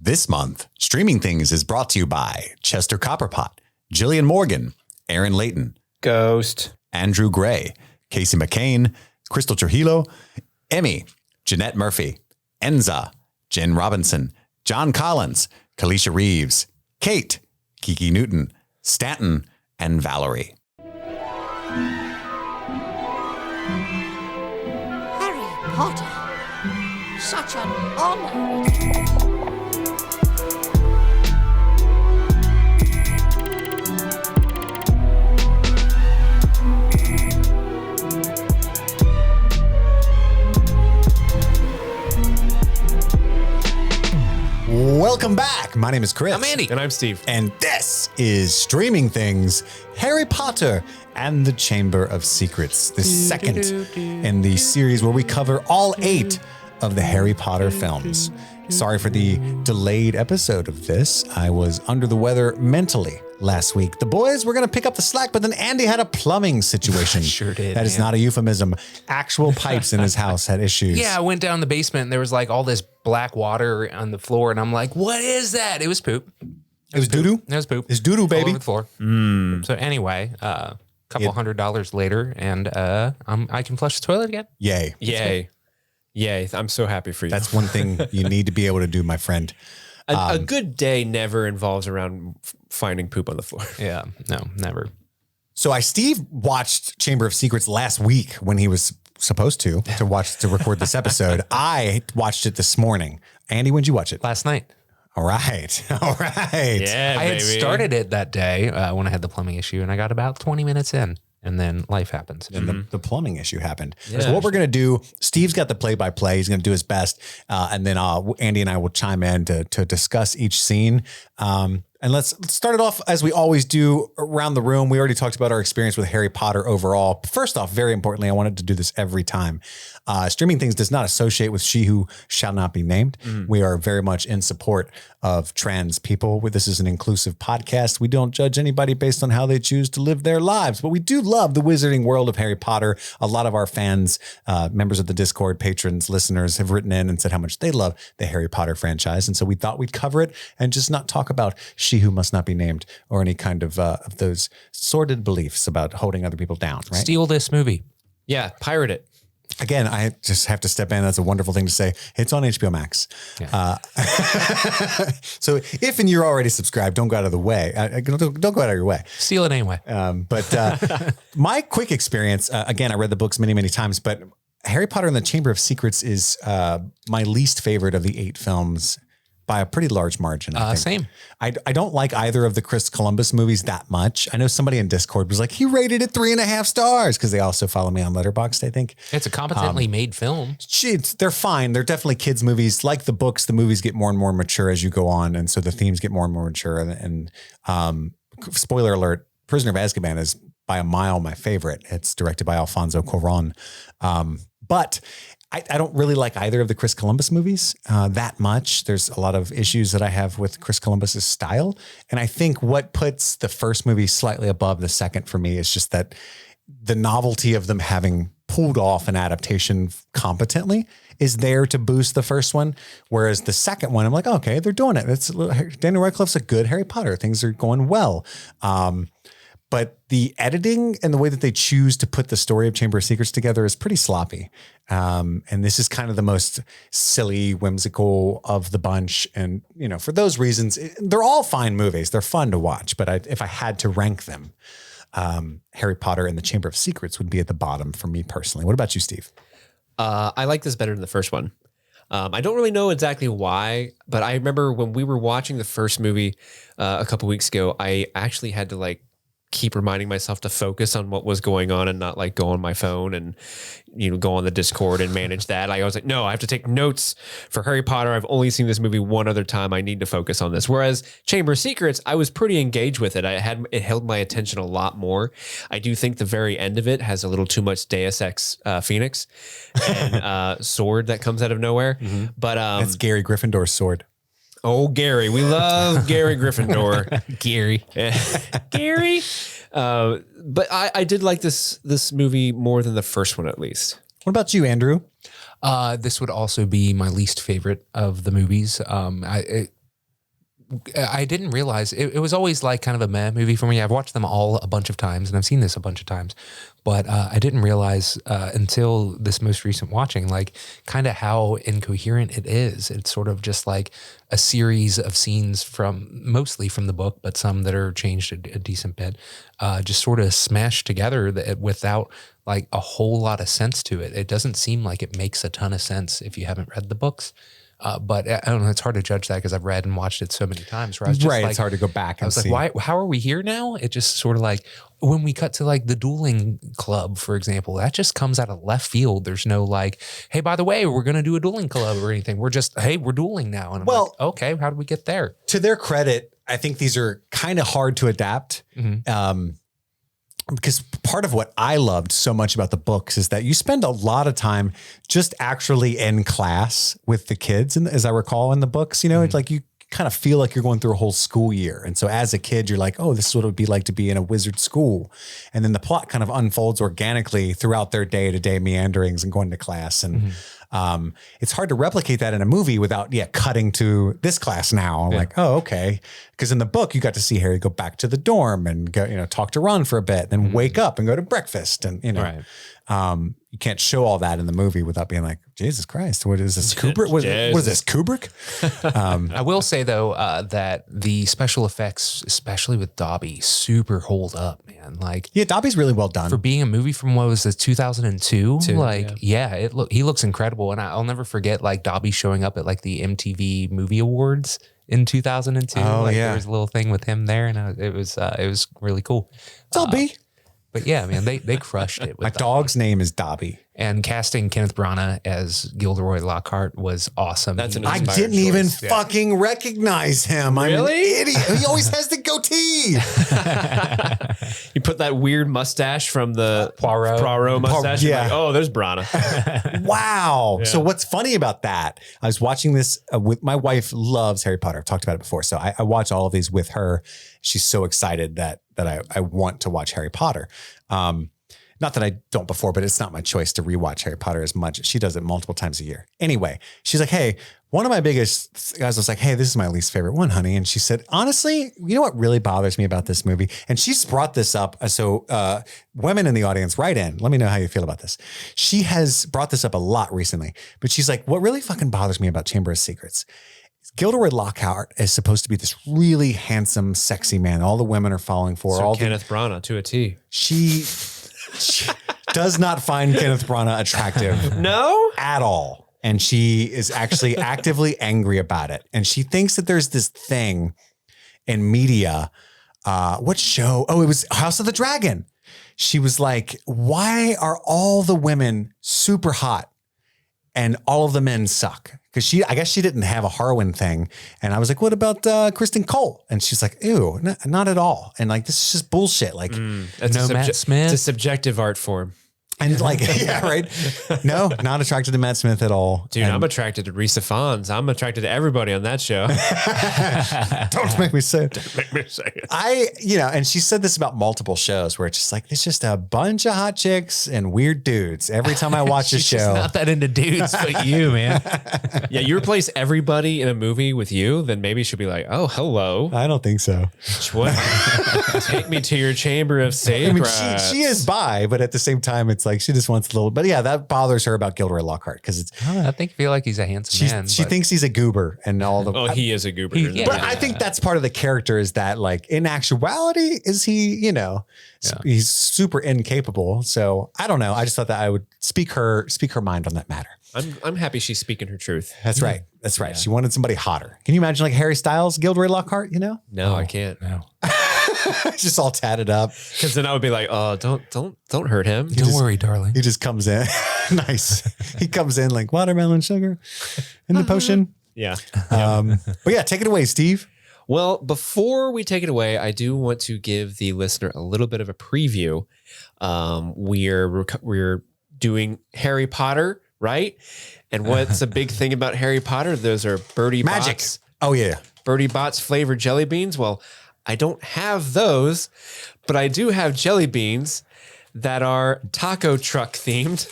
This month, Streaming Things is brought to you by Chester Copperpot, Jillian Morgan, Aaron Layton, Ghost, Andrew Gray, Casey McCain, Crystal Trujillo, Emmy, Jeanette Murphy, Enza, Jen Robinson, John Collins, Kalisha Reeves, Kate, Kiki Newton, Stanton, and Valerie. Harry Potter. Such an honor. Welcome back. My name is Chris. I'm Andy. and I'm Steve. And this is Streaming Things, Harry Potter and the Chamber of Secrets, the second in the series where we cover all 8 of the Harry Potter films. Sorry for the delayed episode of this. I was under the weather mentally last week. The boys were going to pick up the slack, but then Andy had a plumbing situation. Sure did. That is not a euphemism. Actual pipes in his house had issues. Yeah, I went down the basement and there was like all this black water on the floor, and I'm like, what is that? It was poop. It was doo-doo? It was poop. It's doo-doo, All baby. over the floor. So anyway, a couple $100 later, and I can flush the toilet again. Yay. Yay. Yay. I'm so happy for you. That's one thing you need to be able to do, my friend. a good day never involves around finding poop on the floor. Yeah, no, never. So Steve watched Chamber of Secrets last week when he was supposed to record this episode. I watched it this morning. Andy, when'd you watch it? Last night. All right. All right. Yeah, I had started it that day when I had the plumbing issue, and I got about 20 minutes in, and then life happens. And the plumbing issue happened. So what we're going to do, Steve's got the play-by-play. He's going to do his best. And then Andy and I will chime in to discuss each scene. And let's start it off as we always do around the room. We already talked about our experience with Harry Potter overall. First off, very importantly, I wanted to do this every time. Streaming Things does not associate with She Who Shall Not Be Named. We are very much in support of trans people. This is an inclusive podcast. We don't judge anybody based on how they choose to live their lives, but we do love the wizarding world of Harry Potter. A lot of our fans, members of the Discord, patrons, listeners have written in and said how much they love the Harry Potter franchise. And so we thought we'd cover it and just not talk about She Who Must Not Be Named or any kind of those sordid beliefs about holding other people down, right? Steal this movie. Yeah, pirate it. Again, I just have to step in. That's a wonderful thing to say. It's on HBO Max. Yeah. So if and you're already subscribed, don't go out of the way. Don't go out of your way. Steal it anyway. But my quick experience, again, I read the books many, many times, but Harry Potter and the Chamber of Secrets is my least favorite of the 8 films by a pretty large margin. I think. Same. I don't like either of the Chris Columbus movies that much. I know somebody in Discord was like, he rated it 3.5 stars because they also follow me on Letterboxd, I think. It's a competently made film. They're fine. They're definitely kids' movies. Like the books, the movies get more and more mature as you go on. And so the themes get more and more mature. And spoiler alert, Prisoner of Azkaban is by a mile my favorite. It's directed by Alfonso Cuarón. But I don't really like either of the Chris Columbus movies that much. There's a lot of issues that I have with Chris Columbus's style. And I think what puts the first movie slightly above the second for me is just that the novelty of them having pulled off an adaptation competently is there to boost the first one. Whereas the second one, I'm like, okay, they're doing it. Daniel Radcliffe's a good Harry Potter. Things are going well. But the editing and the way that they choose to put the story of Chamber of Secrets together is pretty sloppy. And this is kind of the most silly, whimsical of the bunch. And, you know, for those reasons, they're all fine movies. They're fun to watch. But if I had to rank them, Harry Potter and the Chamber of Secrets would be at the bottom for me personally. What about you, Steve? I like this better than the first one. I don't really know exactly why, but I remember when we were watching the first movie a couple weeks ago, I actually had to keep reminding myself to focus on what was going on and not go on my phone and, go on the Discord and manage that. I was like, no, I have to take notes for Harry Potter. I've only seen this movie one other time. I need to focus on this. Whereas Chamber of Secrets, I was pretty engaged with it. It held my attention a lot more. I do think the very end of it has a little too much Deus Ex Phoenix and sword that comes out of nowhere. Mm-hmm. But that's Gary Gryffindor's sword. Oh, Gary. We love Gary Gryffindor. Gary. Gary. But I did like this movie more than the first one, at least. What about you, Andrew? This would also be my least favorite of the movies. I didn't realize it was always like kind of a meh movie for me. I've watched them all a bunch of times and I've seen this a bunch of times, but I didn't realize until this most recent watching, like kind of how incoherent it is. It's sort of just like a series of scenes mostly from the book, but some that are changed a decent bit, just sort of smashed together without like a whole lot of sense to it. It doesn't seem like it makes a ton of sense if you haven't read the books. But I don't know. It's hard to judge that because I've read and watched it so many times. Where I was just Right. It's hard to go back and see. Like, why? How are we here now? It just sort of like when we cut to like the dueling club, for example, that just comes out of left field. There's no like, hey, by the way, we're going to do a dueling club or anything. We're just, hey, we're dueling now. And I'm like, okay, how did we get there? To their credit, I think these are kind of hard to adapt. Because part of what I loved so much about the books is that you spend a lot of time just actually in class with the kids. And as I recall in the books, it's like you kind of feel like you're going through a whole school year. And so as a kid, you're like, oh, this is what it would be like to be in a wizard school. And then the plot kind of unfolds organically throughout their day-to-day meanderings and going to class. And it's hard to replicate that in a movie without, cutting to this class now. I'm like, oh, okay. Because in the book, you got to see Harry go back to the dorm and go, talk to Ron for a bit, then wake up and go to breakfast. And, you can't show all that in the movie without being like, Jesus Christ, what is this? Kubrick? What is this? Kubrick? I will say though, that the special effects, especially with Dobby, super hold up, man. Like, yeah, Dobby's really well done for being a movie from what was this 2002. He looks incredible. And I'll never forget like Dobby showing up at like the MTV Movie Awards in 2002. There was a little thing with him there, and it was really cool. Dobby. But yeah, man, they crushed it. My dog's name is Dobby. And casting Kenneth Branagh as Gilderoy Lockhart was awesome. I didn't even fucking recognize him. Really? I'm an idiot. He always has the goatee. You put that weird mustache from the Poirot mustache. Yeah. Like, oh, there's Branagh. Wow. Yeah. So what's funny about that, I was watching this with my wife loves Harry Potter. I've talked about it before. So I watch all of these with her. She's so excited that I want to watch Harry Potter. Not that I don't before, but it's not my choice to rewatch Harry Potter as much. She does it multiple times a year. Anyway, she's like, hey, one of my biggest guys was like, hey, this is my least favorite one, honey. And she said, honestly, you know what really bothers me about this movie? And she's brought this up. So women in the audience, write in. Let me know how you feel about this. She has brought this up a lot recently, but she's like, what really fucking bothers me about Chamber of Secrets? Gilderoy Lockhart is supposed to be this really handsome, sexy man. All the women are falling for. So Kenneth Branagh to a T. She does not find Kenneth Branagh attractive. No? At all. And she is actually actively angry about it. And she thinks that there's this thing in media. What show? Oh, it was House of the Dragon. She was like, why are all the women super hot and all of the men suck? Because I guess she didn't have a Harwin thing. And I was like, what about Kristen Cole? And she's like, ew, not at all. And like, this is just bullshit. Like, Matt Smith. It's a subjective art form. And like, yeah, right. No, not attracted to Matt Smith at all. Dude, I'm attracted to Risa Fons. I'm attracted to everybody on that show. Don't make me say it. Don't make me say it. And she said this about multiple shows where it's just like, it's just a bunch of hot chicks and weird dudes every time I watch a show. She's not that into dudes, but you, man. Yeah, you replace everybody in a movie with you, then maybe she'll be like, oh, hello. I don't think so. Take me to your chamber of secrets. I mean, she is bi, but at the same time, it's like she just wants a little. But yeah, that bothers her about Gilderoy Lockhart because it's. I feel like he's a handsome man. She thinks he's a goober and all the. Oh, he is a goober. But I think that's part of the character is that like in actuality, is he? He's super incapable. So I don't know. I just thought that I would speak her mind on that matter. I'm happy she's speaking her truth. That's right. That's right. Yeah. She wanted somebody hotter. Can you imagine like Harry Styles, Gilderoy Lockhart? No, I can't. No. Just all tatted up. Because then I would be like, oh, don't hurt him. Don't worry, darling. He just comes in. Nice. He comes in like watermelon sugar in the potion. Yeah. But yeah, take it away, Steve. Well, before we take it away, I do want to give the listener a little bit of a preview. We're doing Harry Potter, right? And what's a big thing about Harry Potter? Those are Bertie Magic. Bott's. Oh yeah. Bertie Bott's flavored jelly beans. Well, I don't have those, but I do have jelly beans that are taco truck themed.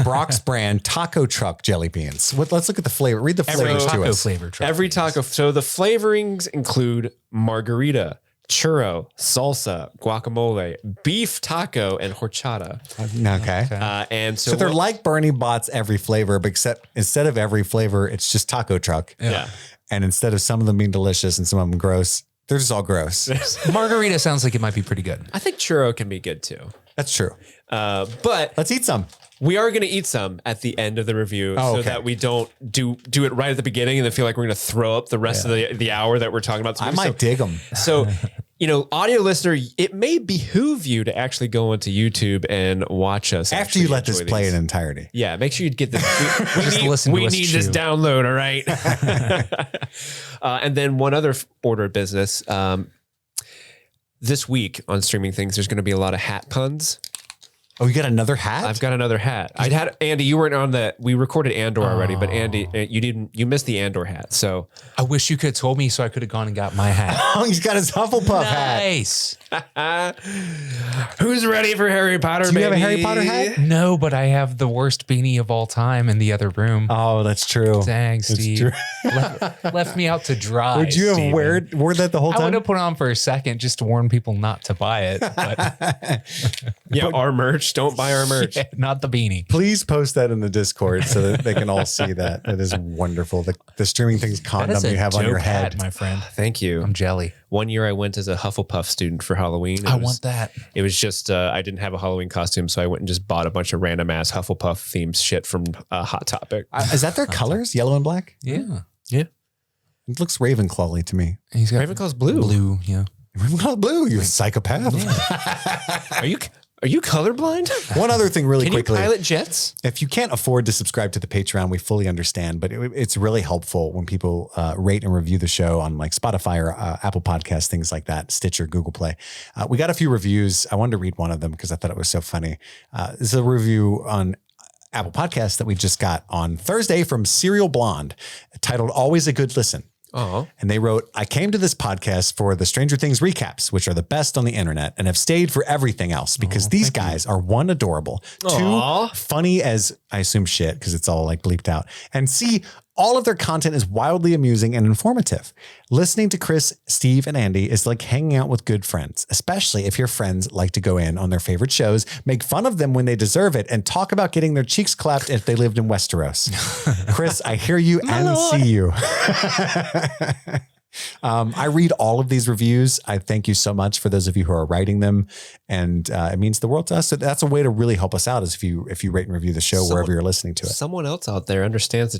Brock's brand taco truck jelly beans. Let's look at the flavor. Read the flavors to taco us. flavor truck. Every taco. So the flavorings include margarita, churro, salsa, guacamole, beef taco, and horchata. Okay. And So they're like Bernie Bot's every flavor, but except instead of every flavor, it's just taco truck. Yeah. And instead of some of them being delicious and some of them gross, they're just all gross. Margarita sounds like it might be pretty good. I think churro can be good too. That's true. But Let's eat some. we are going to eat some at the end of the review so okay. that we don't do it right at the beginning and then feel like we're going to throw up the rest of the hour that we're talking about. This I movie. might dig them. So, audio listener, it may behoove you to actually go onto YouTube and watch us After actually you let this enjoy play these. in entirety. Yeah, make sure you get this. Just listen to we us need this chew. download, all right? And then one other order of business. This week on Streaming Things, there's going to be a lot of hat puns. Oh, you got another hat? I've got another hat. I had Andy. You weren't on the. We recorded Andor already, but Andy, you didn't. You missed the Andor hat. So I wish you could have told me so I could have gone and got my hat. Oh, he's got his Hufflepuff hat. Nice. who's ready for Harry Potter? Do you have a baby? Harry Potter hat? No, but I have the worst beanie of all time in the other room. Oh, that's true. Dang, That's Steve. true. Left me out to dry. Would you have Steven. wore that the whole I would time? have put it on for a second just to warn people not to buy it. But Yeah, our merch. Don't buy our merch. yeah, not the beanie. Please post that in the Discord so that they can all see that. That is wonderful. The Streaming Things That condom is a you have on your dope head. hat, my friend. Thank you. I'm jelly. One year I went as a Hufflepuff student for Halloween. I want that. It was just I didn't have a Halloween costume, so I went and just bought a bunch of random ass Hufflepuff themed shit from Hot Topic. Is that their colors? Yellow and black? Yeah. It looks Ravenclaw-y to me. He's got Ravenclaw's blue. blue. Yeah. Ravenclaw blue, you psychopath. Are you colorblind? One other thing really Can quickly. you pilot jets? If you can't afford to subscribe to the Patreon, we fully understand, but it's really helpful when people rate and review the show on like Spotify or Apple Podcasts, things like that, Stitcher, Google Play. We got a few reviews. I wanted to read one of them because I thought it was so funny. This is a review on Apple Podcasts that we just got on Thursday from Serial Blonde, titled Always a Good Listen. Oh, And they wrote, I came to this podcast for the Stranger Things recaps, which are the best on the internet, and have stayed for everything else because these guys are one, adorable, Aw. two, funny as I assume shit because it's all like bleeped out, and C, all of their content is wildly amusing and informative. Listening to Chris, Steve, and Andy is like hanging out with good friends, especially if your friends like to go in on their favorite shows, make fun of them when they deserve it, and talk about getting their cheeks clapped if they lived in Westeros. Chris, I hear you and see you. I read all of these reviews. I thank you so much for those of you who are writing them, and it means the world to us. So that's a way to really help us out is if you rate and review the show wherever you're listening to it. someone else out there understands the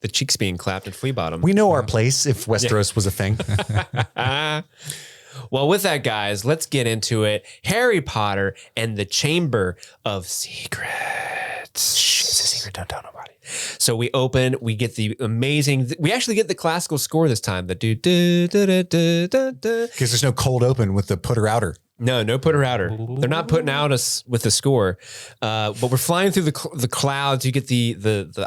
cheeks being clapped in Flea Bottom. We know our place if Westeros was a thing. Well, with that, guys, let's get into it. Harry Potter and the Chamber of Secrets. Shh, it's a secret. Don't tell nobody. So we open. We get the amazing. We actually get the classical score this time. The do do do do do do do. Because there's no cold open with the putter outer. No putter outer. They're not putting out us with the score, but we're flying through the clouds. You get the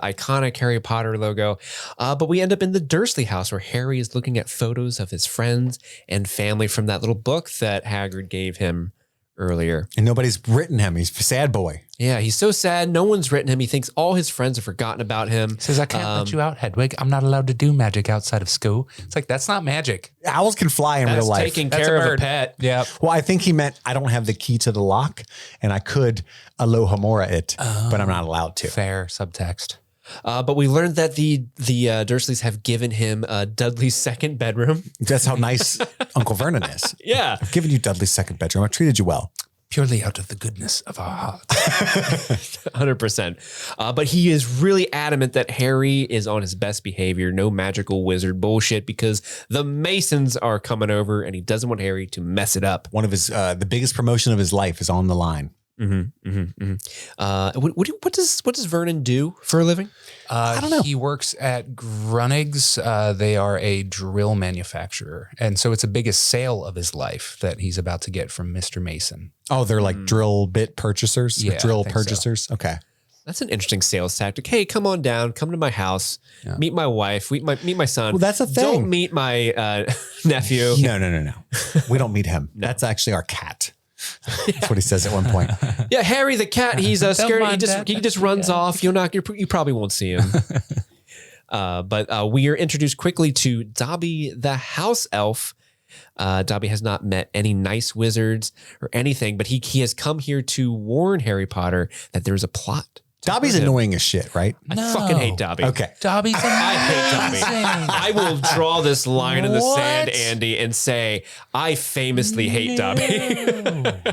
iconic Harry Potter logo, but we end up in the Dursley house where Harry is looking at photos of his friends and family from that little book that Hagrid gave him earlier. And nobody's written him. He's a sad boy. Yeah, he's so sad. No one's written him. He thinks all his friends have forgotten about him. Says, I can't let you out, Hedwig. I'm not allowed to do magic outside of school. It's like, that's not magic. Owls can fly in That's real life. taking That's care a of a bird. pet. Yeah. Well, I think he meant I don't have the key to the lock and I could Alohomora it, but I'm not allowed to. Fair subtext. But we learned that the Dursleys have given him Dudley's second bedroom. That's how nice Uncle Vernon is. Yeah. I've given you Dudley's second bedroom. I've treated you well. Purely out of the goodness of our hearts. 100%. But he is really adamant that Harry is on his best behavior, no magical wizard bullshit, because the Masons are coming over and he doesn't want Harry to mess it up. One of his, the biggest promotion of his life is on the line. What does Vernon do for a living? I don't know. He works at Grunnig's. They are a drill manufacturer. And so it's the biggest sale of his life that he's about to get from Mr. Mason. Oh, they're like drill bit purchasers? Yeah, Drill I think so. purchasers? Okay. That's an interesting sales tactic. Hey, come on down. Come to my house. Yeah. Meet my wife. Meet my son. Well, that's a thing. Don't meet my nephew. No. We don't meet him. That's actually our cat. That's what he says at one point. Yeah, Harry the cat. He's scared. mind He just runs off. You probably won't see him. But we are introduced quickly to Dobby the house elf. Dobby has not met any nice wizards or anything, but he has come here to warn Harry Potter that there's a plot. Dobby's annoying as shit, right? I fucking hate Dobby. Okay. Dobby's amazing. I hate Dobby. I will draw this line in the sand, Andy, and say I famously hate Dobby.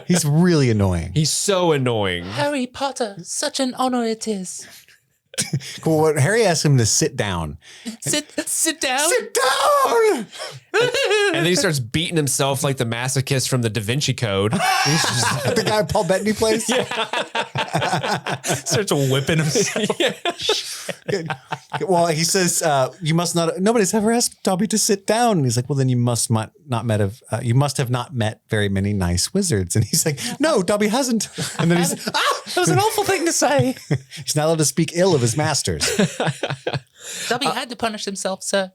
He's really annoying. He's so annoying. Harry Potter, such an honor it is. Cool. When Harry asks him to sit down. Sit down. Sit down! And then he starts beating himself like the masochist from the Da Vinci Code. The guy Paul Bettany plays? Starts whipping himself. Well, he says, you must not, nobody's ever asked Dobby to sit down. And he's like, well, then you must you must have not met very many nice wizards. And he's like, no, Dobby hasn't. And then he's like, That was an awful thing to say. he's not allowed to speak ill of his masters. Dobby had to punish himself, sir.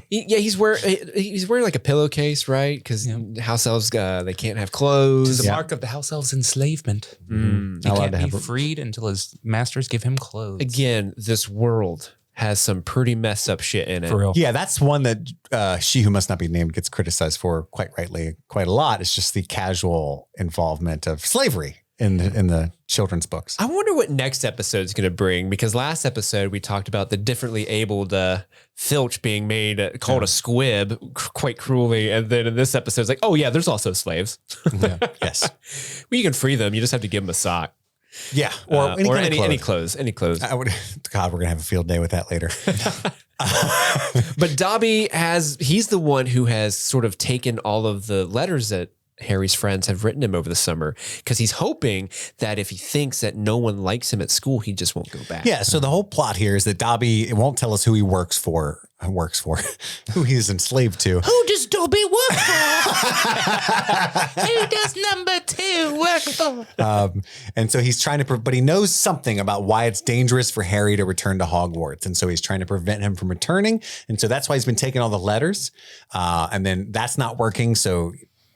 He's wearing like a pillowcase, right? Because house elves they can't have clothes. It's a mark of the house elves' enslavement. He allowed can't to be have freed until his masters give him clothes. Again, this world has some pretty messed up shit in it. For real. Yeah, that's one that She Who Must Not Be Named gets criticized for quite rightly, quite a lot. It's just the casual involvement of slavery in the children's books. I wonder what next episode is going to bring, because last episode we talked about the differently abled Filch being made called a squib quite cruelly, and then in this episode it's like, oh yeah, there's also slaves. Yes. Well, you can free them. You just have to give them a sock. Yeah. Or any clothes. I would, God, we're going to have a field day with that later. But Dobby he's the one who has sort of taken all of the letters that Harry's friends have written him over the summer, because he's hoping that if he thinks that no one likes him at school, he just won't go back. Yeah. So the whole plot here is that Dobby, it won't tell us who he works for, who he's enslaved to. Who does Dobby work for? Who does number 2 work for? And so he's trying to, but he knows something about why it's dangerous for Harry to return to Hogwarts. And so he's trying to prevent him from returning. And so that's why he's been taking all the letters. And then that's not working. So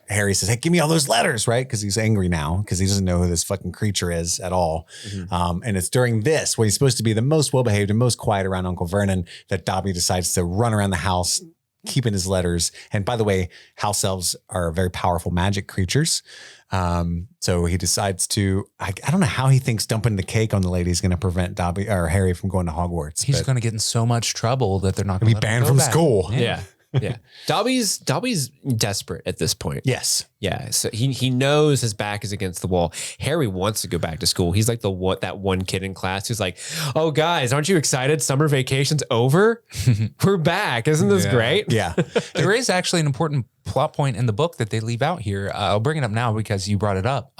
Harry says, hey, give me all those letters, right? Because he's angry now because he doesn't know who this fucking creature is at all. And it's during this, when he's supposed to be the most well-behaved and most quiet around Uncle Vernon, that Dobby decides to run around the house, keeping his letters. And by the way, house elves are very powerful magic creatures. So he decides to, I don't know how he thinks dumping the cake on the lady is going to prevent Dobby or Harry from going to Hogwarts. He's going to get in so much trouble that they're not going be banned from school. Yeah. Yeah. Dobby's desperate at this point. Yes. Yeah. So he knows his back is against the wall. Harry wants to go back to school. He's like that one kid in class who's like, oh guys, aren't you excited? Summer vacation's over. We're back. Isn't this great? Yeah. There is actually an important plot point in the book that they leave out here. I'll bring it up now because you brought it up.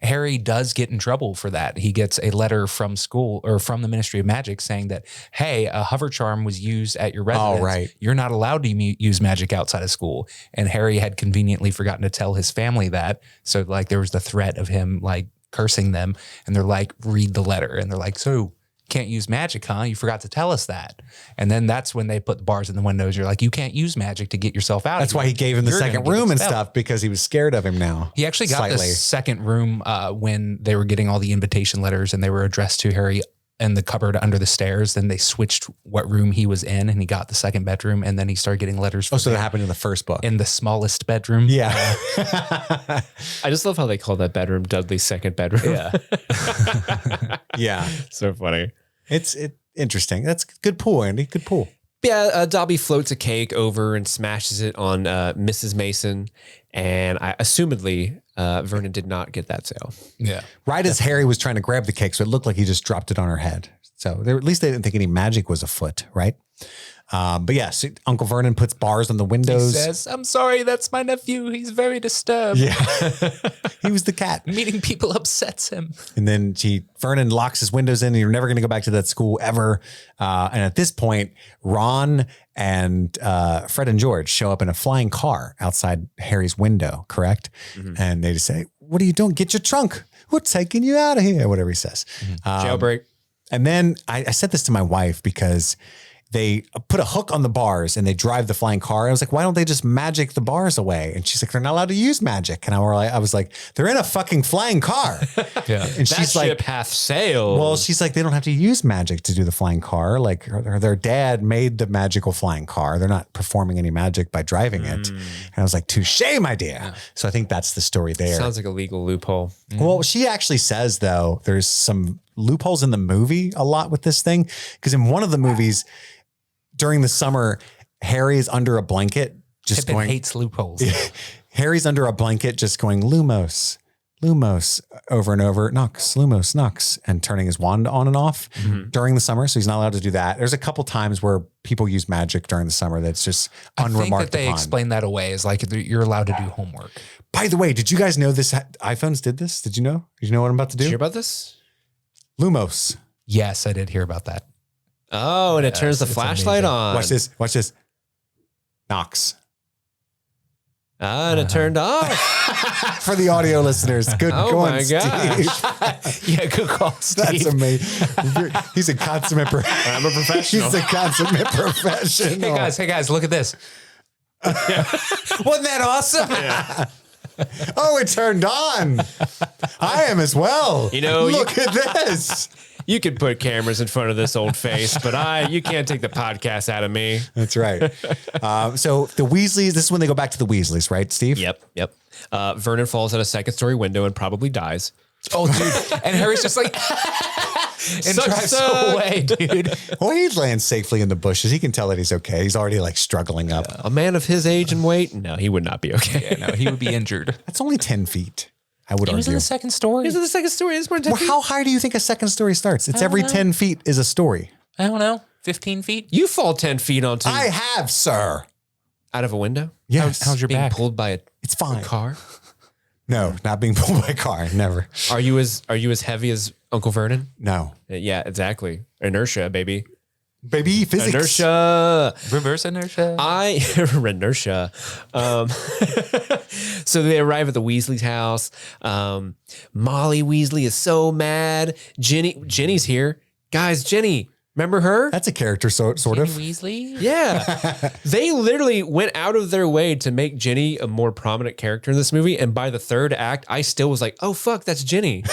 Harry does get in trouble for that. He gets a letter from school or from the Ministry of Magic saying that, hey, a hover charm was used at your residence. Oh, right. You're not allowed to use magic outside of school. And Harry had conveniently forgotten to tell his family that. So like there was the threat of him like cursing them, and they're like, read the letter. And they're like, so can't use magic, huh? You forgot to tell us that. And then that's when they put the bars in the windows. You're like, you can't use magic to get yourself out. That's why he gave him the second room and stuff, because he was scared of him now. He actually got the second room when they were getting all the invitation letters and they were addressed to Harry in the cupboard under the stairs. Then they switched what room he was in, and he got the second bedroom, and then he started getting letters. Oh, so that happened in the first book. In the smallest bedroom. Yeah. I just love how they call that bedroom Dudley's second bedroom. Yeah. Yeah. So funny. It's interesting. That's good pull, Andy. Good pull. Yeah, Dobby floats a cake over and smashes it on Mrs. Mason, and assumedly Vernon did not get that sale. Yeah. Right as Harry was trying to grab the cake, so it looked like he just dropped it on her head. So at least they didn't think any magic was afoot, right? But yeah, so Uncle Vernon puts bars on the windows. He says, I'm sorry, that's my nephew. He's very disturbed. Yeah. He was the cat. Meeting people upsets him. And then Vernon locks his windows in, and you're never going to go back to that school ever. And at this point, Ron and Fred and George show up in a flying car outside Harry's window, correct? And they just say, what are you doing? Get your trunk. We're taking you out of here, whatever he says. Jailbreak. And then I said this to my wife because they put a hook on the bars and they drive the flying car. I was like, why don't they just magic the bars away? And she's like, they're not allowed to use magic. And I was like, they're in a fucking flying car. Yeah. And That she's ship like, hath sailed. well, she's like, they don't have to use magic to do the flying car. Like their dad made the magical flying car. They're not performing any magic by driving it. And I was like, touche, my dear. Yeah. So I think that's the story there. Sounds like a legal loophole. Well, she actually says, though, there's some loopholes in the movie a lot with this thing. Because in one of the movies during the summer, Harry is under a blanket just Pippin going. hates loopholes. Harry's under a blanket just going Lumos, Lumos over and over, Nox, Lumos, Nox, and turning his wand on and off during the summer. So he's not allowed to do that. There's a couple times where people use magic during the summer that's just unremarked I think that they upon. explain that away as like you're allowed to do homework. By the way, did you guys know this? iPhones did this? Did you know? Did you know what I'm about to Did you do? hear about this? Lumos. Yes, I did hear about that. Oh, and it turns the it's flashlight amazing. on. Watch this. Watch this. Nox. Ah, and it turned off. For the audio listeners, good Oh going, my gosh. Steve. Yeah, good call, Steve. That's amazing. He's a consummate. I'm a professional. He's a consummate professional. Hey guys, look at this. Wasn't that awesome? Oh, it turned on. I am as well. You know, look at this. You could put cameras in front of this old face, but you can't take the podcast out of me. That's right. So the Weasleys, this is when they go back to the Weasleys, right, Steve? Yep. Vernon falls out a second story window and probably dies. Oh, dude. And Harry's just like, and drives suck. away, dude. Well, he lands safely in the bushes. He can tell that he's okay. He's already like struggling up. A man of his age and weight, no, he would not be okay. Yeah, no, he would be injured. That's only 10 feet, I would He was in argue. the second story. This is the second story. This is more than 10 Well, feet. how high do you think a second story starts? It's every 10 feet is a story. I don't know, 15 feet? You fall 10 feet onto I have, sir. out of a window? Yes. How's your Being back? pulled by a It's fine. car? No, not being pulled by a car. Never. Are you as heavy as Uncle Vernon? No. Yeah, exactly. Inertia, baby. Baby, physics. Inertia. Reverse inertia. Inertia. So they arrive at the Weasley's house. Molly Weasley is so mad. Jenny's here. Guys, Jenny, remember her? That's a character, sort of. Weasley? Yeah. They literally went out of their way to make Jenny a more prominent character in this movie. And by the third act, I still was like, oh, fuck, that's Jenny.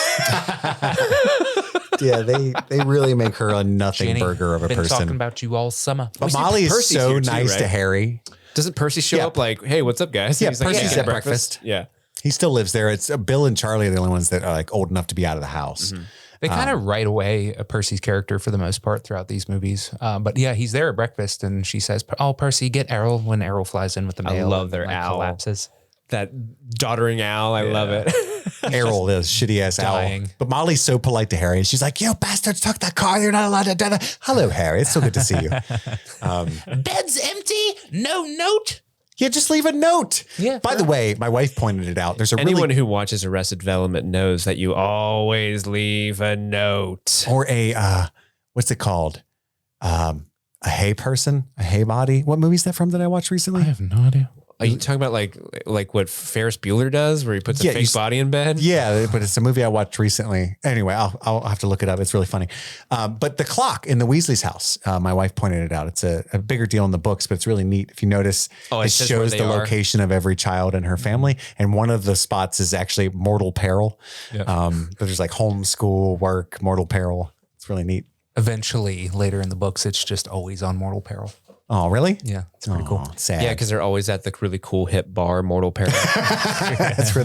Yeah, they really make her a nothing Jenny, burger of a been person. talking about you all summer. But Molly is Percy's so here too, nice to right? Harry. Doesn't Percy show Yeah. up like, hey, what's up, guys? Yeah, He's like, Percy's "Get at breakfast." Yeah. He still lives there. It's Bill and Charlie are the only ones that are like old enough to be out of the house. They kind of write away Percy's character for the most part throughout these movies. But yeah, he's there at breakfast and she says, oh, Percy, get Errol when Errol flies in with the mail. love and, their owl. collapses. That doddering owl. I love it. Errol is shitty ass owl. Dying. But Molly's so polite to Harry. And she's like, you bastards took that car. You're not allowed to do that. Hello, Harry. It's so good to see you. Bed's empty. No note. Yeah, just leave a note. Yeah, By the way, my wife pointed it out. There's a Anyone really who watches Arrested Development knows that you always leave a note. or a what's it called? A hay person, a hay body. What movie is that from that I watched recently? I have no idea. Are you talking about like what Ferris Bueller does, where he puts Yeah, a you fake s- body in bed? Yeah, but it's a movie I watched recently. Anyway, I'll have to look it up. It's really funny. But the clock in the Weasley's house, my wife pointed it out. It's a bigger deal in the books, but it's really neat. If you notice, Oh, it it says where shows they the are. location of every child and her family. And one of the spots is actually mortal peril. There's like homeschool, work, mortal peril. It's really neat. Eventually, later in the books, it's just always on mortal peril. Oh, really? Yeah, it's pretty cool. Sad. Yeah, because they're always at the really cool hip bar, Mortal Peril. that's where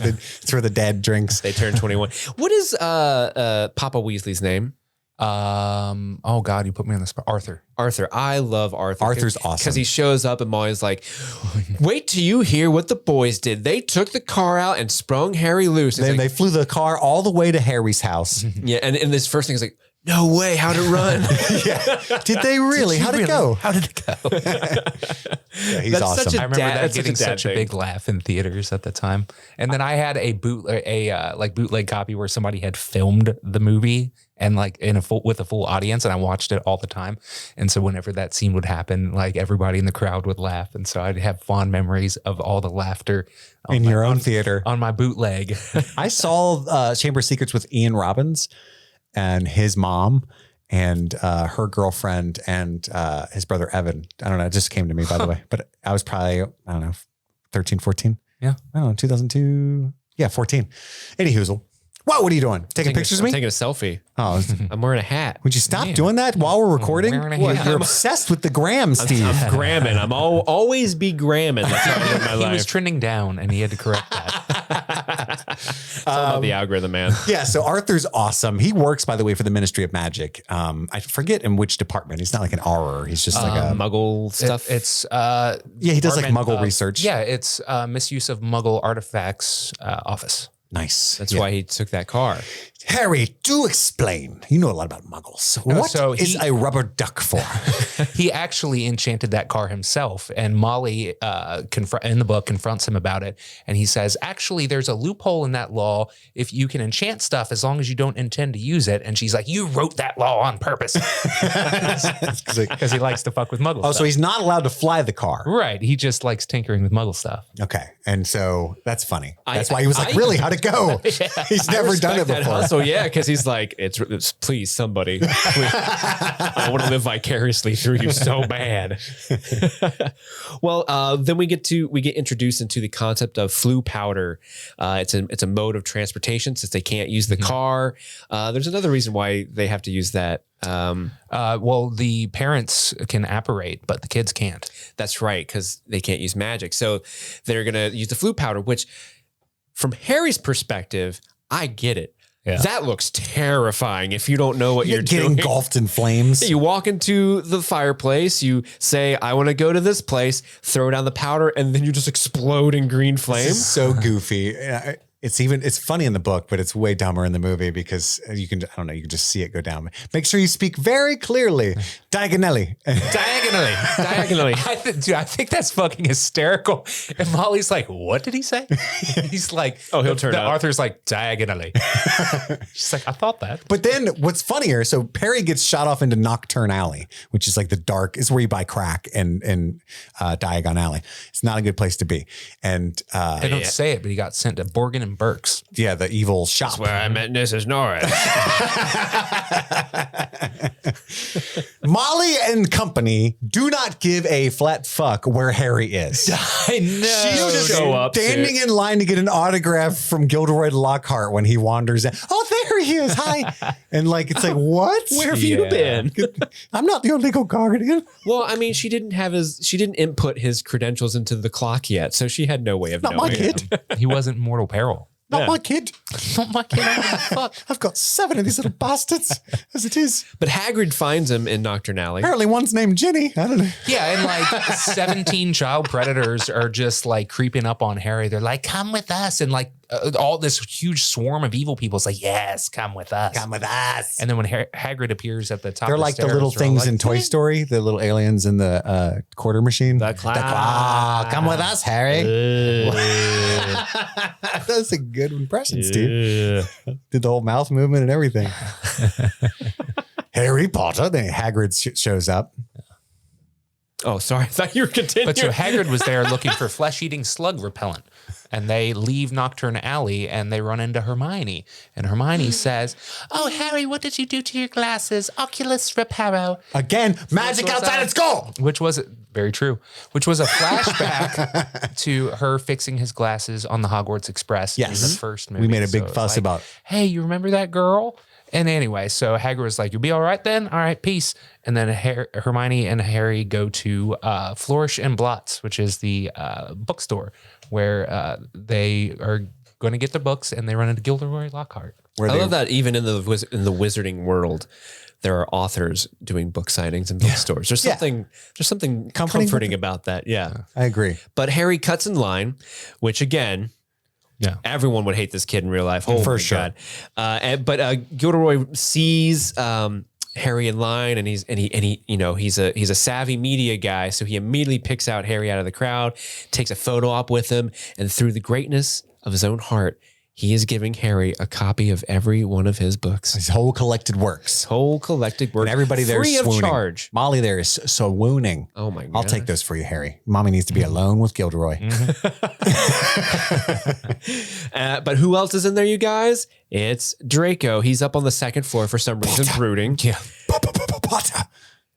the dad drinks. They turn 21. What is Papa Weasley's name? Oh God, you put me on the spot. Arthur. Arthur. I love Arthur. Arthur's awesome. Because he shows up and Molly's like, wait till you hear what the boys did. They took the car out and sprung Harry loose. It's Then like, they flew the car all the way to Harry's house. yeah, and this first thing is like, no way, how'd it run? Yeah. Did they really? How'd it go? How did it go? Yeah, he's That's awesome. such a I remember dad- that that's such a getting dad such a thing. big laugh in theaters at the time. And then I had a bootleg copy where somebody had filmed the movie and like with a full audience, and I watched it all the time. And so whenever that scene would happen, like everybody in the crowd would laugh, and so I'd have fond memories of all the laughter in your own theater. on my bootleg. I saw Chamber of Secrets with Ian Robbins and his mom. and her girlfriend and his brother Evan. I don't know. It just came to me, by the way. But I was probably, I don't know, 13, 14. Yeah. I don't know, 2002. Yeah, 14. Any hoozle. Whoa, what are you doing? Taking pictures of me? I'm taking a selfie. Oh, I'm wearing a hat. would you stop doing that while we're recording? Wearing a hat. You're obsessed with the gram, Steve. I'm gramming. I'm always be gramming. That's how I live my He life. was trending down and he had to correct that. It's all about the algorithm, man. Yeah, so Arthur's awesome. He works, by the way, for the Ministry of Magic. I forget in which department. He's not like an Auror. He's just like a Muggle stuff. It's yeah. He does like Department Muggle of- research. Yeah, it's misuse of Muggle artifacts office. Nice. That's why he took that car. Harry, do explain. You know a lot about Muggles. What so is he- a rubber duck for? He actually enchanted that car himself, and Molly in the book confronts him about it, and he says, actually, there's a loophole in that law if you can enchant stuff as long as you don't intend to use it. And she's like, you wrote that law on purpose. Because he likes to fuck with Muggle Oh, stuff. so he's not allowed to fly the car. Right. He just likes tinkering with Muggle stuff. Okay. And so that's funny. I- That's why he was like, I- really? How'd it go? He's never done it That before. hustle, yeah, because he's like, it's please somebody. Please. I want to live vicariously through you so bad. Well, then we get introduced into the concept of flu powder. It's a mode of transportation since they can't use the car. There's another reason why they have to use that. Well, the parents can apparate, but the kids can't. That's right, because they can't use magic. So they're going to use the flu powder, which from Harry's perspective, I get it. Yeah. That looks terrifying if you don't know what you're getting doing. engulfed in flames. You walk into the fireplace, you say, I want to go to this place, throw down the powder, and then you just explode in green This flame. is so goofy. It's funny in the book, but it's way dumber in the movie because you can just see it go down. Make sure you speak very clearly, diagonally. Diagonally. I think that's fucking hysterical. And Molly's like, what did he say? He's like, Oh, he'll turn up. Arthur's like, diagonally. She's like, I thought that. But then what's funnier, so Perry gets shot off into Nocturne Alley, which is like the dark, is where you buy crack in Diagon Alley. It's not a good place to be. And They don't say it, but he got sent to Borgin and Burke's. yeah, the evil shop. Where I met Mrs. Norris. Molly and company do not give a flat fuck where Harry is. I know. She's just Show up, standing in line to get an autograph from Gilderoy Lockhart when he wanders in. Oh, there he is. Hi. And like, it's like, what? Where have you Yeah. been? I'm not the illegal guardian. Well, I mean, she didn't input his credentials into the clock yet, so she had no way of Not knowing. my kid. He wasn't mortal peril. Not Yeah. my kid. Not my kid. I don't give a fuck. I've got 7 of these little bastards as it is. But Hagrid finds him in Nocturne Alley. Apparently one's named Ginny. I don't know. Yeah, and like 17 child predators are just like creeping up on Harry. They're like, come with us. And like all this huge swarm of evil people is like, yes, come with us. Come with us. And then when Hagrid appears at the top They're of the like the stairs, little they're all things like, in Toy Story, the little aliens in the quarter machine. The clock. Ah, come with us, Harry. That's a good impression, Steve. Did the whole mouth movement and everything. Harry Potter. Then Hagrid shows up. Oh, sorry. I thought you were continuing. But so Hagrid was there looking for flesh-eating slug repellent. And they leave Nocturne Alley and they run into Hermione. And Hermione says, oh, Harry, what did you do to your glasses? Oculus reparo. Again, magic was outside that? at school. Which was, very true, which was a flashback to her fixing his glasses on the Hogwarts Express in Yes. the first movie. We made a big So it's fuss like, about. hey, you remember that girl? And anyway, so Hagrid was like, you'll be all right then? All right, peace. And then Hermione and Harry go to Flourish and Blots, which is the bookstore where they are going to get their books and they run into Gilderoy Lockhart. Where I they, love that even in the wizarding world, there are authors doing book signings in bookstores. There's something comforting about that. Yeah. I agree. But Harry cuts in line, which again, Yeah. everyone would hate this kid in real life. Oh For my sure. God. But Gilderoy sees Harry in line, and he's a savvy media guy, so he immediately picks out Harry out of the crowd, takes a photo op with him, and through the greatness of his own heart, he is giving Harry a copy of every one of his books. His whole collected works. And everybody there is free of swooning. Charge. Molly there is swooning. Oh my God. I'll take those for you, Harry. Mommy needs to be alone with Gilderoy. But who else is in there, you guys? It's Draco. He's up on the second floor for some reason, brooding. Yeah. Potter.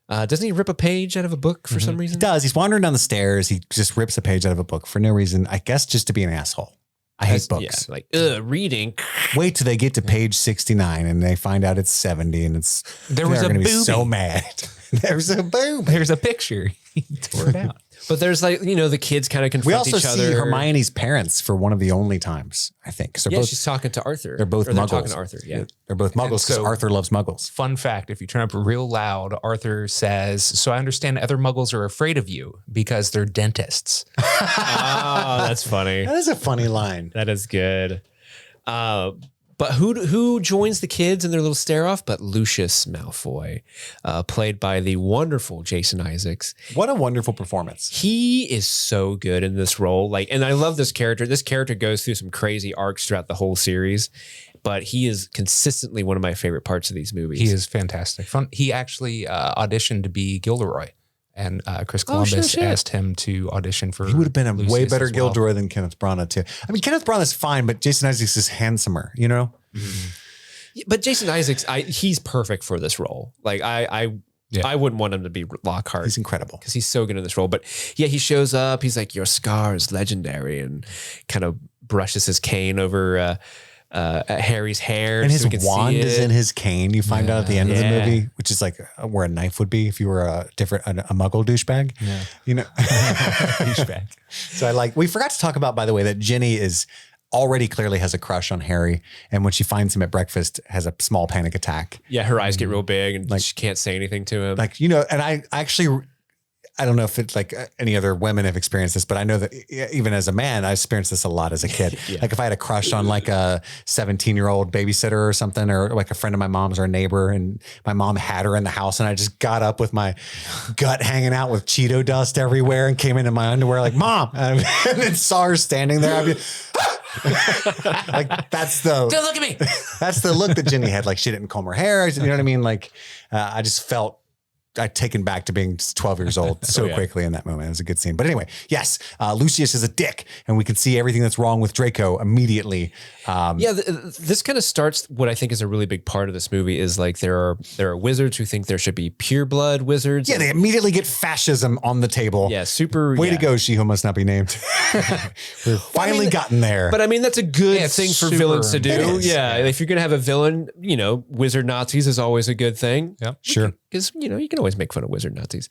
Doesn't he rip a page out of a book for some reason? He does. He's wandering down the stairs. He just rips a page out of a book for no reason. I guess just to be an asshole. I hate books. Yeah, like, reading. Wait till they get to page 69 and they find out it's 70 and There was they're a going to be booby. so mad. There's a boob. There's a picture. He tore it out. But there's like, the kids kind of confront We also each other. see Hermione's parents for one of the only times, I think. So She's talking to Arthur. they're both Or they're muggles. talking to Arthur, yeah. They're both muggles because so- Arthur loves muggles. Fun fact, if you turn up real loud, Arthur says, so I understand other muggles are afraid of you because they're dentists. Oh, that's funny. That is a funny line. That is good. But who joins the kids in their little stare off? But Lucius Malfoy, played by the wonderful Jason Isaacs. What a wonderful performance. He is so good in this role. And I love this character. This character goes through some crazy arcs throughout the whole series, but he is consistently one of my favorite parts of these movies. He is fantastic. Fun. He actually auditioned to be Gilderoy, and Chris Columbus asked him to audition for. He would have been a Lucius way better as well. Gilderoy than Kenneth Branagh too. I mean, Kenneth Branagh's fine, but Jason Isaacs is handsomer, you know? But Jason Isaacs, he's perfect for this role. Like I wouldn't want him to be Lockhart. He's incredible. Because he's so good in this role. But yeah, he shows up. He's like, your scar is legendary, and kind of brushes his cane over Harry's hair. And his so we can wand see is it. in his cane. You find out at the end of the Yeah. movie, which is like where a knife would be if you were a muggle douchebag. Yeah. You know? Douchebag. So we forgot to talk about, by the way, that Ginny is already clearly has a crush on Harry. And when she finds him at breakfast, has a small panic attack. Yeah, her eyes get real big, and she can't say anything to him. Like, and I actually, I don't know if it's like any other women have experienced this, but I know that even as a man, I experienced this a lot as a kid. Like if I had a crush on like a 17-year-old babysitter or something, or like a friend of my mom's or a neighbor, and my mom had her in the house, and I just got up with my gut hanging out with Cheeto dust everywhere and came into my underwear like, Mom, and then saw her standing there. I'd be like, Don't look at me. that's the look that Ginny had. Like she didn't comb her hair. You know what I mean? Like I just felt taken back to being 12 years old so quickly in that moment. It was a good scene. But anyway, yes, Lucius is a dick, and we can see everything that's wrong with Draco immediately. This kind of starts what I think is a really big part of this movie is like there are wizards who think there should be pure blood wizards. Yeah, they immediately get fascism on the table. Yeah, super. Way to go, she who must not be named. We've finally gotten there. But I mean, that's a good it's thing for super villains to do. important. Yeah, if you're going to have a villain, wizard Nazis is always a good thing. Yep. Sure. Because, you can always make fun of wizard Nazis.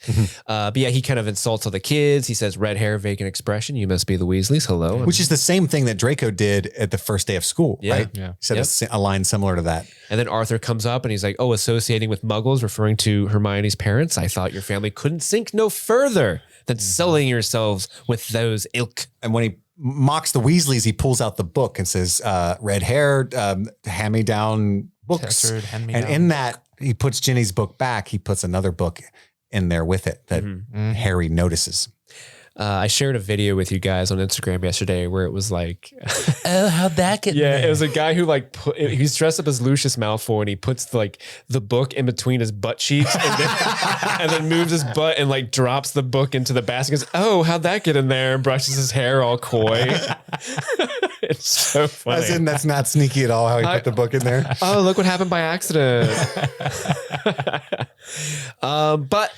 But yeah, he kind of insults all the kids. He says, red hair, vacant expression. You must be the Weasleys. Hello. Which is the same thing that Draco did at the first day of school, Yeah. right? Yeah. He said a line similar to that. And then Arthur comes up and he's like, oh, associating with muggles, referring to Hermione's parents. I thought your family couldn't sink no further than sullying yourselves with those ilk. And when he mocks the Weasleys, he pulls out the book and says, red hair, hand-me-down books. Tethered, hand-me-down And in that, he puts Ginny's book back. He puts another book in there with it that Harry notices. I shared a video with you guys on Instagram yesterday where it was like, Oh, how'd that get yeah, it was a guy who like he's dressed up as Lucius Malfoy and he puts the book in between his butt cheeks and then moves his butt and like drops the book into the basket. Goes, oh, how'd that get in there? And brushes his hair all coy. It's so funny. As in, that's not sneaky at all how he put the book in there. Oh, look what happened by accident. But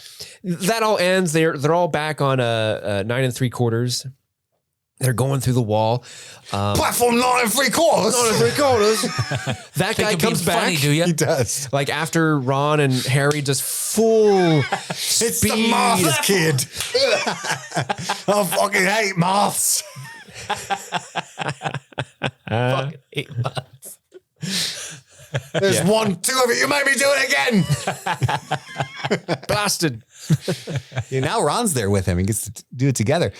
that all ends. They're all back on a 9 3/4. They're going through the wall. Platform 9 3/4. 9 3/4. That guy comes back. Funny, do you? He does. Like after Ron and Harry just full It's speed. the moth kid. I fucking hate moths. Fucking 8 months. There's 1, 2 of it. You made me do it again. Blasted. Yeah, now Ron's there with him. He gets to do it together.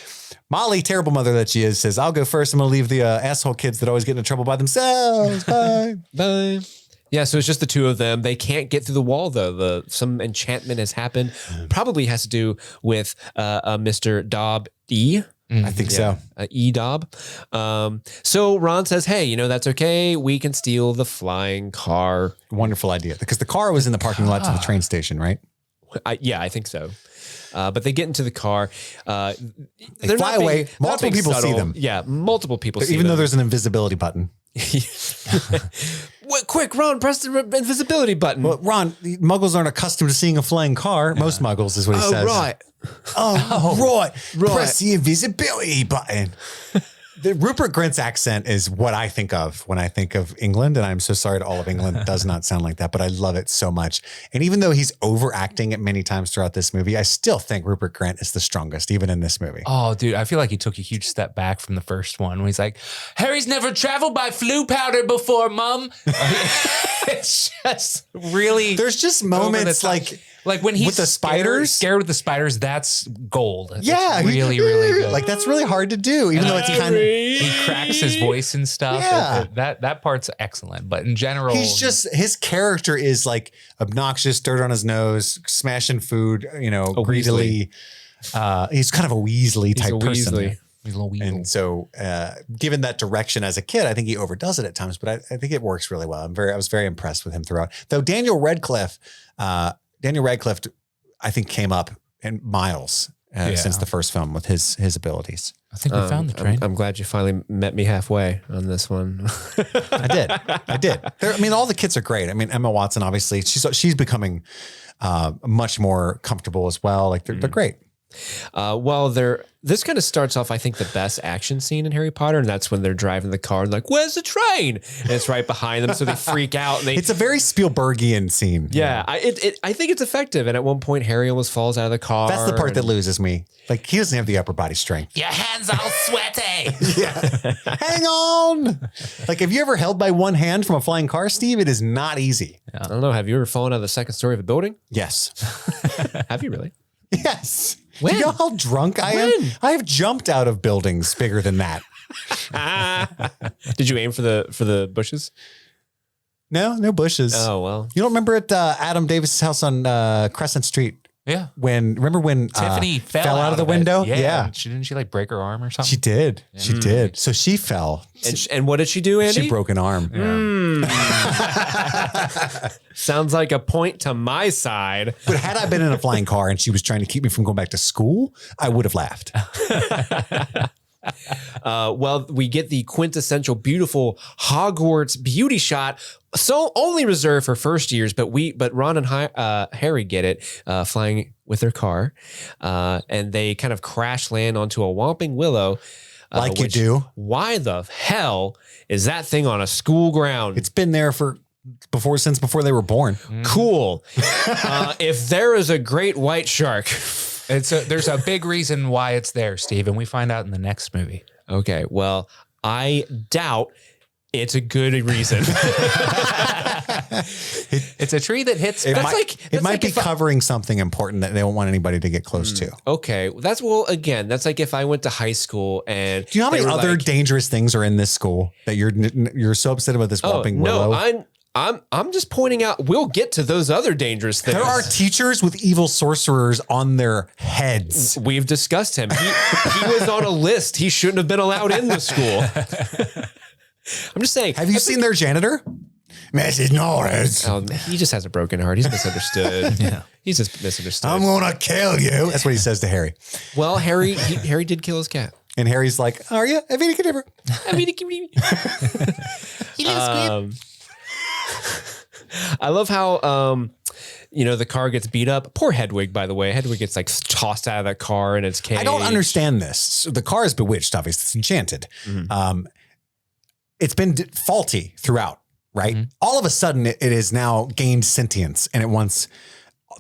Molly, terrible mother that she is, says, I'll go first. I'm going to leave the asshole kids that always get into trouble by themselves. Bye. Bye. Yeah, so it's just the two of them. They can't get through the wall, though. Some enchantment has happened. Probably has to do with Mr. Dobb E. I think so. E-Dob. So Ron says, hey, that's okay. We can steal the flying car. Wonderful idea. Because the car was in the parking lot to the train station, right? I think so. But they get into the car. They fly away. Multiple people see them. Yeah, multiple people see them. Even though there's an invisibility button. Quick, Ron, press the invisibility button. Well, Ron, muggles aren't accustomed to seeing a flying car. Most muggles is what he says. Right. Right. Press the invisibility button. The Rupert Grint's accent is what I think of when I think of England. And I'm so sorry to all of England. It does not sound like that, but I love it so much. And even though he's overacting it many times throughout this movie, I still think Rupert Grint is the strongest, even in this movie. Oh, dude, I feel like he took a huge step back from the first one when he's like, Harry's never traveled by flu powder before, Mum. It's just really. There's just moments like when he's with the spiders, scared with the spiders, that's gold. Yeah, it's really, really good. Like that's really hard to do, even though it's kind of he cracks his voice and stuff. Yeah. That part's excellent. But in general, his character is like obnoxious, dirt on his nose, smashing food, greedily. He's kind of a Weasley type person. Weasley. He's a little weasel. And so, given that direction as a kid, I think he overdoes it at times, but I think it works really well. I was very impressed with him throughout. Though Daniel Radcliffe, I think came up in miles since the first film with his abilities. I think we found the train. I'm glad you finally met me halfway on this one. I did. All the kids are great. Emma Watson, obviously, she's becoming much more comfortable as well. Like they're great. This kind of starts off, I think, the best action scene in Harry Potter, and that's when they're driving the car and like, where's the train? And it's right behind them, so they freak out. And it's a very Spielbergian scene. Yeah, I think it's effective. And at one point, Harry almost falls out of the car. That's the part that loses me. Like, he doesn't have the upper body strength. Your hands all sweaty. Yeah. Hang on. Like, have you ever held by one hand from a flying car, Steve? It is not easy. I don't know. Have you ever fallen out of the second story of a building? Yes. Have you really? Yes. When? Do you know how drunk I am? I have jumped out of buildings bigger than that. Did you aim for the bushes? No bushes. Oh, well. You don't remember at Adam Davis' house on Crescent Street? Yeah. Remember when Tiffany fell out of the window? Yeah. Didn't she like break her arm or something? She did. Yeah. She did. So she fell. And what did she do, Andy? She broke an arm. Yeah. Sounds like a point to my side. But had I been in a flying car and she was trying to keep me from going back to school, I would have laughed. We get the quintessential beautiful Hogwarts beauty shot. So only reserved for first years, but Ron and Harry get it, flying with their car, and they kind of crash land onto a Whomping Willow. Like you do. Why the hell is that thing on a school ground? It's been there since before they were born. Cool. If there is a great white shark, there's a big reason why it's there, Steve, and we find out in the next movie. Okay, well, I doubt it's a good reason. It's a tree that hits. It might be covering something important that they don't want anybody to get close to. Okay, that's like if I went to high school and do you know how many other dangerous things are in this school that you're so upset about this Whomping Willow? No, I'm just pointing out. We'll get to those other dangerous things. There are teachers with evil sorcerers on their heads. We've discussed him. He was on a list. He shouldn't have been allowed in the school. I'm just saying. Have you seen their janitor? Mrs. Norris. Oh, he just has a broken heart. He's misunderstood. Yeah. He's just misunderstood. I'm going to kill you. That's what he says to Harry. Well, Harry did kill his cat. And Harry's like, are you? He lives good. I love how, the car gets beat up. Poor Hedwig, by the way. Hedwig gets like tossed out of that car in its cage. I don't understand this. So the car is bewitched, obviously. It's enchanted. Mm-hmm. It's been faulty throughout, right? Mm-hmm. All of a sudden, it has now gained sentience and it wants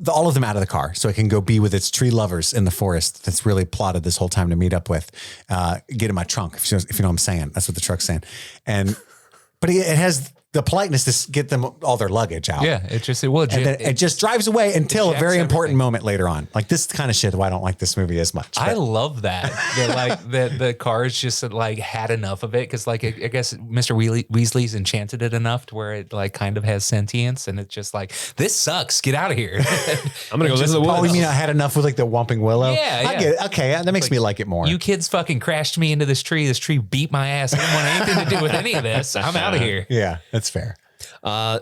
all of them out of the car so it can go be with its tree lovers in the forest that's really plotted this whole time to meet up with. Get in my trunk, if you know what I'm saying. That's what the truck's saying. But it has the politeness to get them all their luggage out. Yeah, it will. And then it just drives away until a ejects very important everything. moment later on. Like this kind of shit why I don't like this movie as much. I But love that. The cars just like had enough of it because like I guess Mr. Weasley's enchanted it enough to where it like kind of has sentience and it's just like this sucks. Get out of here. I'm gonna go listen to the oh, woods. you mean I had enough with like the Whomping Willow? Yeah, I yeah. get it. Okay, that makes me like it more. You kids fucking crashed me into this tree. This tree beat my ass. I didn't want anything to do with any of this. I'm out of here. Yeah, that's fair.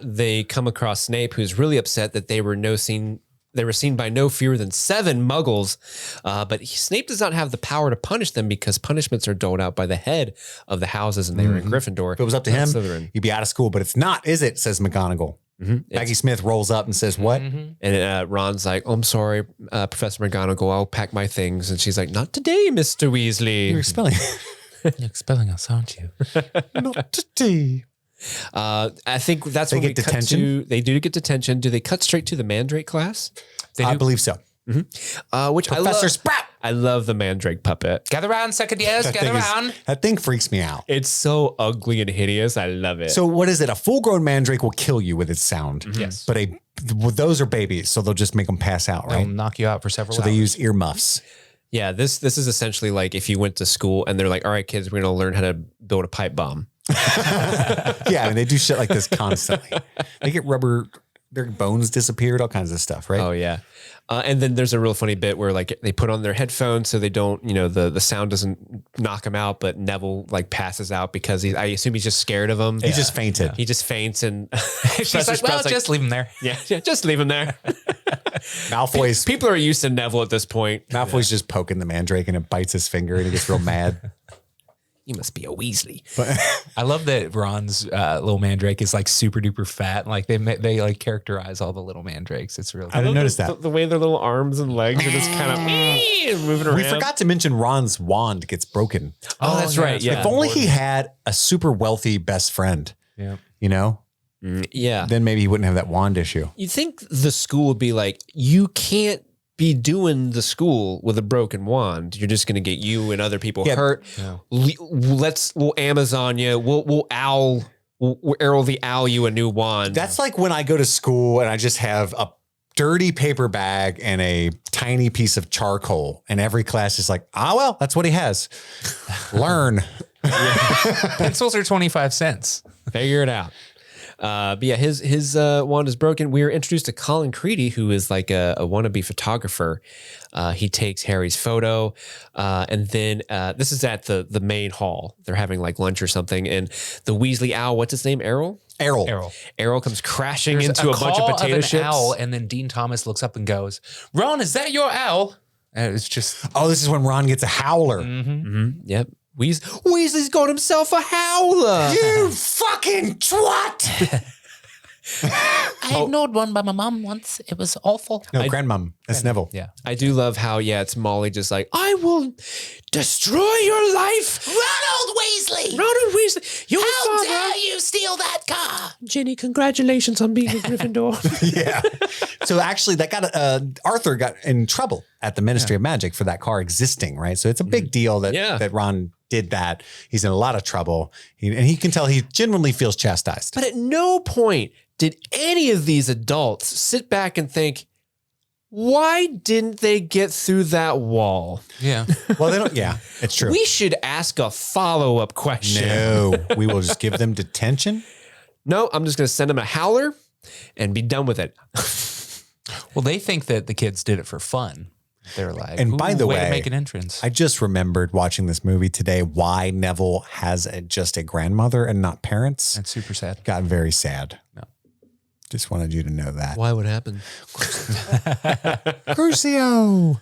They come across Snape, who's really upset that they were seen by no fewer than 7 muggles. But Snape does not have the power to punish them because punishments are doled out by the head of the houses, and they were in Gryffindor. If it was up to not him, Slytherin. he'd be out of school, but it's not, is it? Says McGonagall. Maggie Smith rolls up and says, what? And Ron's like, "Oh, I'm sorry, Professor McGonagall. I'll pack my things." And she's like, "Not today, Mr. Weasley." You're spelling You're expelling us, aren't you? not today. I think that's They when we get cut detention? to. They do get detention. Do they cut straight to the Mandrake class? I believe so. Which Professor I love. Sprout. I love the Mandrake puppet. Gather round, second years. Gather round. That thing freaks me out. It's so ugly and hideous. I love it. So what is it? A full-grown mandrake will kill you with its sound. Yes. But those are babies, so they'll just make them pass out, They'll right? knock you out for several So hours. they use earmuffs. yeah, this is essentially like if you went to school and they're like, "All right, kids, we're going to learn how to build a pipe bomb." Yeah, I mean, they do shit like this constantly. They get their bones disappeared, all kinds of stuff, right? Oh yeah. And then there's a real funny bit where like they put on their headphones so they don't, the sound doesn't knock him out, but Neville like passes out because I assume he's just scared of him. He just fainted. He just faints and She's like, well, Sprout's just leave him there. yeah, just leave him there. Malfoy's People are used to Neville at this point. Malfoy's just poking the mandrake and it bites his finger and he gets real mad. You must be a Weasley. But I love that Ron's little mandrake is like super duper fat. Like they like characterize all the little mandrakes. It's really I didn't notice that. The way their little arms and legs are just kind of moving around. We forgot to mention Ron's wand gets broken. Oh, that's yeah, right. that's Yeah. If only he had a super wealthy best friend, yeah. Yeah. then maybe he wouldn't have that wand issue. You think the school would be like, you can't be doing the school with a broken wand. You're just going to get you and other people hurt. Yeah. We'll Amazon you. We'll Errol the Owl you a new wand. That's like when I go to school and I just have a dirty paper bag and a tiny piece of charcoal, and every class is like, well, that's what he has. Learn. Pencils are 25 cents. Figure it out. But yeah, his wand is broken. We are introduced to Colin Creedy, who is like a wannabe photographer. He takes Harry's photo, and then this is at the main hall. They're having like lunch or something, and the Weasley owl, what's his name? Errol comes crashing There's into a bunch of call potato an chips. owl, and then Dean Thomas looks up and goes, "Ron, is that your owl?" And it's just Oh, this is when Ron gets a howler. Yep. Weasley's got himself a howler. You fucking twat. I ignored one by my mom once. It was awful. No, grandmom. That's Neville. yeah. I do love how, it's Molly just like, I will destroy your life. Ronald Weasley! Ronald Weasley, your How father. dare you steal that car? Jenny, congratulations on being a Gryffindor. Yeah. So actually that got Arthur got in trouble at the Ministry of Magic for that car existing, right? So it's a big deal that Ron did that. He's in a lot of trouble. And he can tell he genuinely feels chastised. But at no point did any of these adults sit back and think, why didn't they get through that wall? Yeah. Well, they don't. Yeah, it's true. We should ask a follow-up question. No, we will just give them detention. No, I'm just going to send them a howler and be done with it. Well, they think that the kids did it for fun. They're like, And by the way to way, make an entrance. I just remembered watching this movie today why Neville has just a grandmother and not parents. That's super sad. Got very sad. No. Just wanted you to know that. Why would happen? Crucio.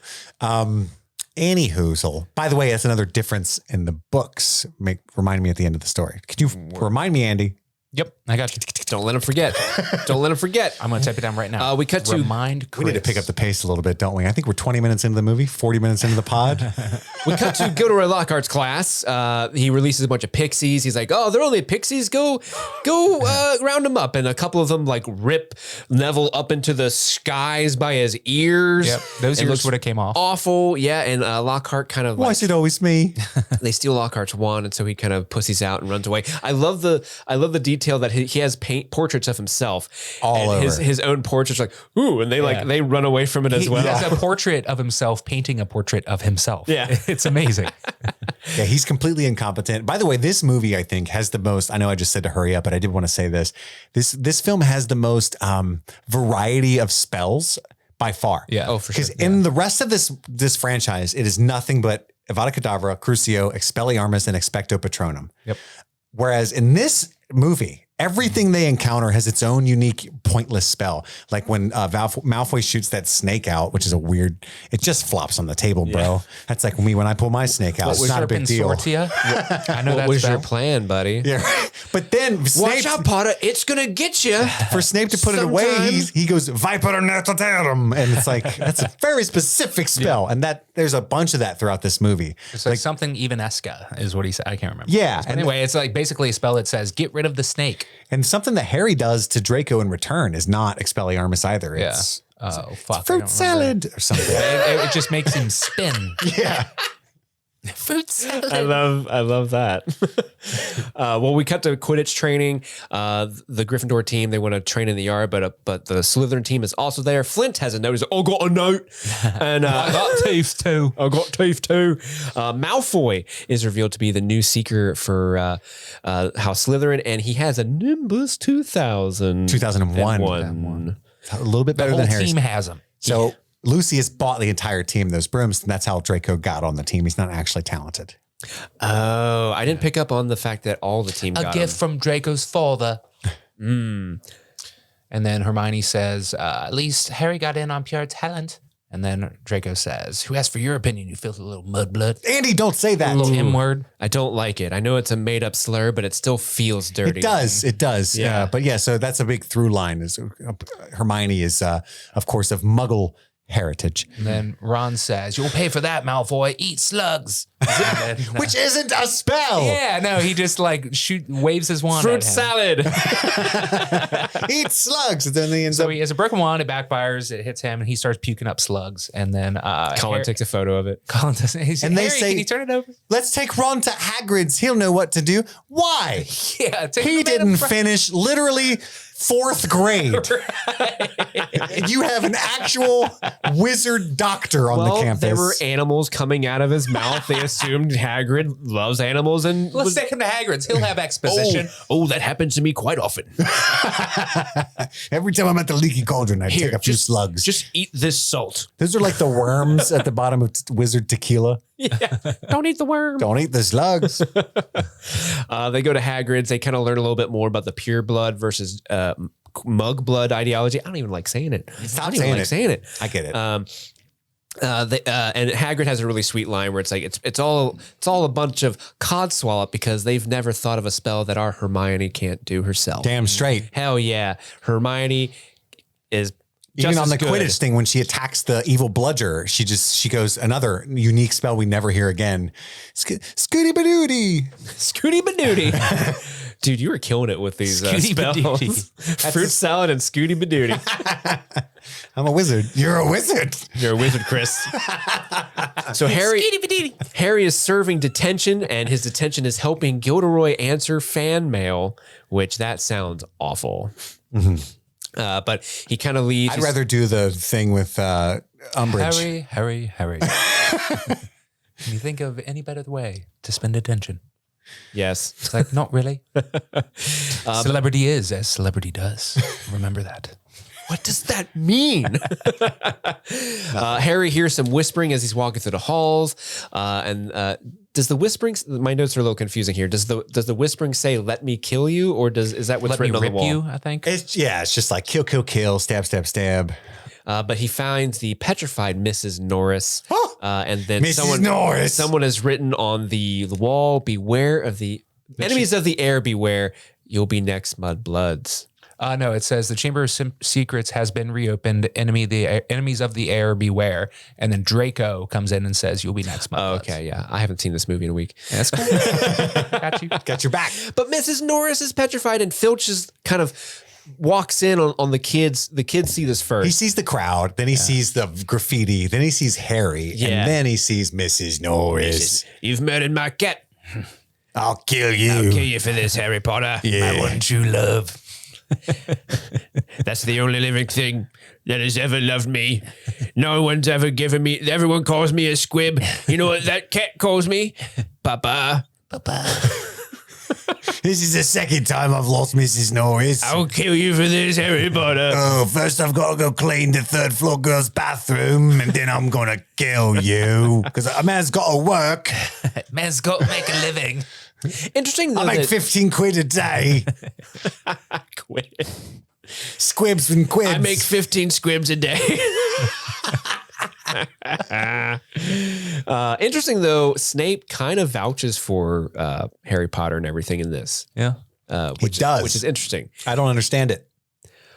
Anywhoozle. By the way, that's another difference in the books. Remind me at the end of the story. Could you remind me, Andy? Yep, I got you. Don't let him forget. Don't let him forget. I'm going to type it down right now. We cut to Remind Chris. We need to pick up the pace a little bit, don't we? I think we're 20 minutes into the movie, 40 minutes into the pod. We cut to Gilderoy Lockhart's class. He releases a bunch of pixies. He's like, "Oh, they're only pixies. Go, round them up." And a couple of them like rip Neville up into the skies by his ears. Yep, those It ears looks would have came off. awful. Yeah, and Lockhart kind of Why like, is it always me? they steal Lockhart's wand, and so he kind of pussies out and runs away. I love the detail that he has portraits of himself All and over. his own portraits. Like, ooh, and they run away from it as He well. has a portrait of himself painting a portrait of himself. Yeah. It's amazing. Yeah, he's completely incompetent. By the way, this movie, I think, has the most, I know I just said to hurry up, but I did want to say this. This film has the most variety of spells by far. Yeah. Oh, for sure. Because in the rest of this franchise, it is nothing but Avada Kedavra, Crucio, Expelliarmus, and Expecto Patronum. Yep. Whereas in this movie, everything they encounter has its own unique pointless spell. Like when Malfoy shoots that snake out, which is a weird, it just flops on the table, bro. That's like me when I pull my snake out. It's not a big deal. Consortia? I know What that's was your plan, buddy? Yeah. But then Watch out, Potter. It's going to get you. for Snape to put it away, Sometime. he goes Viper Natatarum, and it's like that's a very specific spell, and that there's a bunch of that throughout this movie. It's like something Evanesca is what he said. I can't remember. Yeah, But anyway, it's like basically a spell that says get rid of the snake. and something that Harry does to Draco in return is not Expelliarmus either. It's Oh fuck. I fruit don't remember. salad or something. It just makes him spin. Yeah, Fruit salad. I love that. Well, we cut to Quidditch training. The Gryffindor team, they want to train in the yard, but the Slytherin team is also there. Flint has a note. He's like, "I got a note," and I got teeth too. Malfoy is revealed to be the new seeker for House Slytherin, and he has a Nimbus 2000. 2001. A little bit The better whole than Harry's. team has him. So Lucius bought the entire team those brooms, and that's how Draco got on the team. He's not actually talented. Oh, I didn't pick up on the fact that all the team A got gift him. from Draco's father. And then Hermione says, at least Harry got in on pure talent. And then Draco says, who asked for your opinion, you filthy little mudblood? Andy, don't say that. Little M word. I don't like it. I know it's a made up slur, but it still feels dirty. It does. It does. Yeah. Yeah. But yeah, so that's a big through line. Is Hermione is, of course, of Muggle heritage, And then Ron says, you'll pay for that, Malfoy. Eat slugs. And then- which isn't a spell. yeah, no, he just like waves his wand Fruit at him. salad. Eat slugs. And then he ends So up. he has a broken wand, it backfires, it hits him, and he starts puking up slugs. And then Colin takes a photo of it. Colin does he says, And they Harry, say- can you turn it over? Let's take Ron to Hagrid's. He'll know what to do. Why? Yeah, take He the man didn't up front. finish literally 4th grade. And you have an actual wizard doctor on the campus. there were animals coming out of his mouth. They assumed Hagrid loves animals and Let's take him to Hagrid's. He'll have exposition. Oh, that happens to me quite often. Every time I'm at the leaky cauldron, I take a few slugs. Just eat this salt. Those are like the worms at the bottom of wizard tequila. Don't eat the worm. Don't eat the slugs. They go to Hagrid's. They kind of learn a little bit more about the pure blood versus mug blood ideology. I don't even like saying it. Stop I don't even like saying it. I get it. And Hagrid has a really sweet line where it's like it's all a bunch of codswallop because they've never thought of a spell that our Hermione can't do herself. Damn straight. Hell yeah, Hermione is Even just on the as good. Quidditch thing, when she attacks the evil bludger, she goes another unique spell we never hear again. Scooty Badooty. Scooty Badooty. Dude, you were killing it with these Scooty spells. Badooty. Fruit salad and Scooty Badooty. I'm a wizard. You're a wizard. You're a wizard, Chris. So Harry is serving detention, and his detention is helping Gilderoy answer fan mail, which that sounds awful. But he kind of leaves. I'd rather do the thing with Umbridge. Harry. Can you think of any better way to spend attention? Yes. It's like, not really. Celebrity is as celebrity does. Remember that. What does that mean? Harry hears some whispering as he's walking through the halls. Does the whispering? My notes are a little confusing here. Does the whispering say "Let me kill you," or is that what's Let me written on the rip wall? you, I think. It's just like kill, kill, kill, stab, stab, stab. But he finds the petrified Mrs. Norris, and then Mrs. Norris. someone has written on the wall, "Beware of the enemies of the air. Beware, you'll be next, mudbloods." No, it says the Chamber of Secrets has been reopened. Enemies of the air, beware. And then Draco comes in and says, "You'll be next month." Oh, okay, yeah. I haven't seen this movie in a week. That's cool. Got you. Got your back. But Mrs. Norris is petrified, and Filch just kind of walks in on the kids. The kids see this first. He sees the crowd, then he sees the graffiti, then he sees Harry, Yeah. and then he sees Mrs. Norris. You've murdered my cat. I'll kill you. I'll kill you for this, Harry Potter. Yeah. I want true love. That's the only living thing that has ever loved me. No one's ever given me. Everyone calls me a squib. You know what that cat calls me? Papa. This is the second time I've lost Mrs. Norris. I'll kill you for this, Harry Potter. Oh, first I've got to go clean the third floor girl's bathroom, and then I'm gonna kill you because a man's got to work. Man's got to make a living. Interesting though. I make that 15 quid a day. quit. Squibs and quibs. I make 15 squibs a day. Interesting though, Snape kind of vouches for Harry Potter and everything in this. Yeah. He does. Which is interesting. I don't understand it.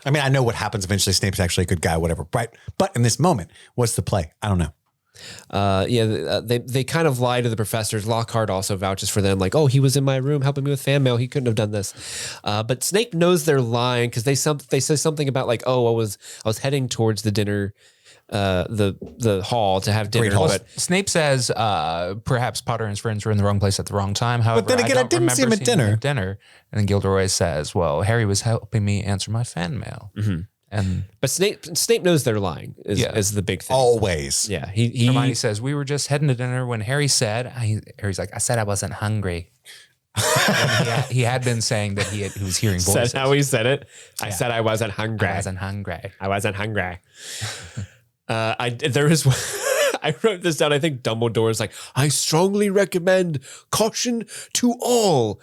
I mean, I know what happens eventually. Snape's actually a good guy, whatever. Right? But in this moment, what's the play? I don't know. They kind of lie to the professors. Lockhart also vouches for them, like, oh, he was in my room helping me with fan mail. He couldn't have done this. But Snape knows they're lying because they say something about like, oh, I was heading towards the dinner, the hall to have dinner. Great hall. But Snape says perhaps Potter and his friends were in the wrong place at the wrong time. However, then again, I don't didn't see remember him at seeing dinner. dinner. And then Gilderoy says, well, Harry was helping me answer my fan mail. Mm-hmm. And But Snape knows they're lying is the big thing. Always. Yeah. He Hermione says, we were just heading to dinner when Harry said, Harry's like, I said I wasn't hungry. And he had been saying that he was hearing voices. said how he said it. I said I wasn't hungry. I wasn't hungry. I wasn't hungry. I wrote this down. I think Dumbledore's like, I strongly recommend caution to all.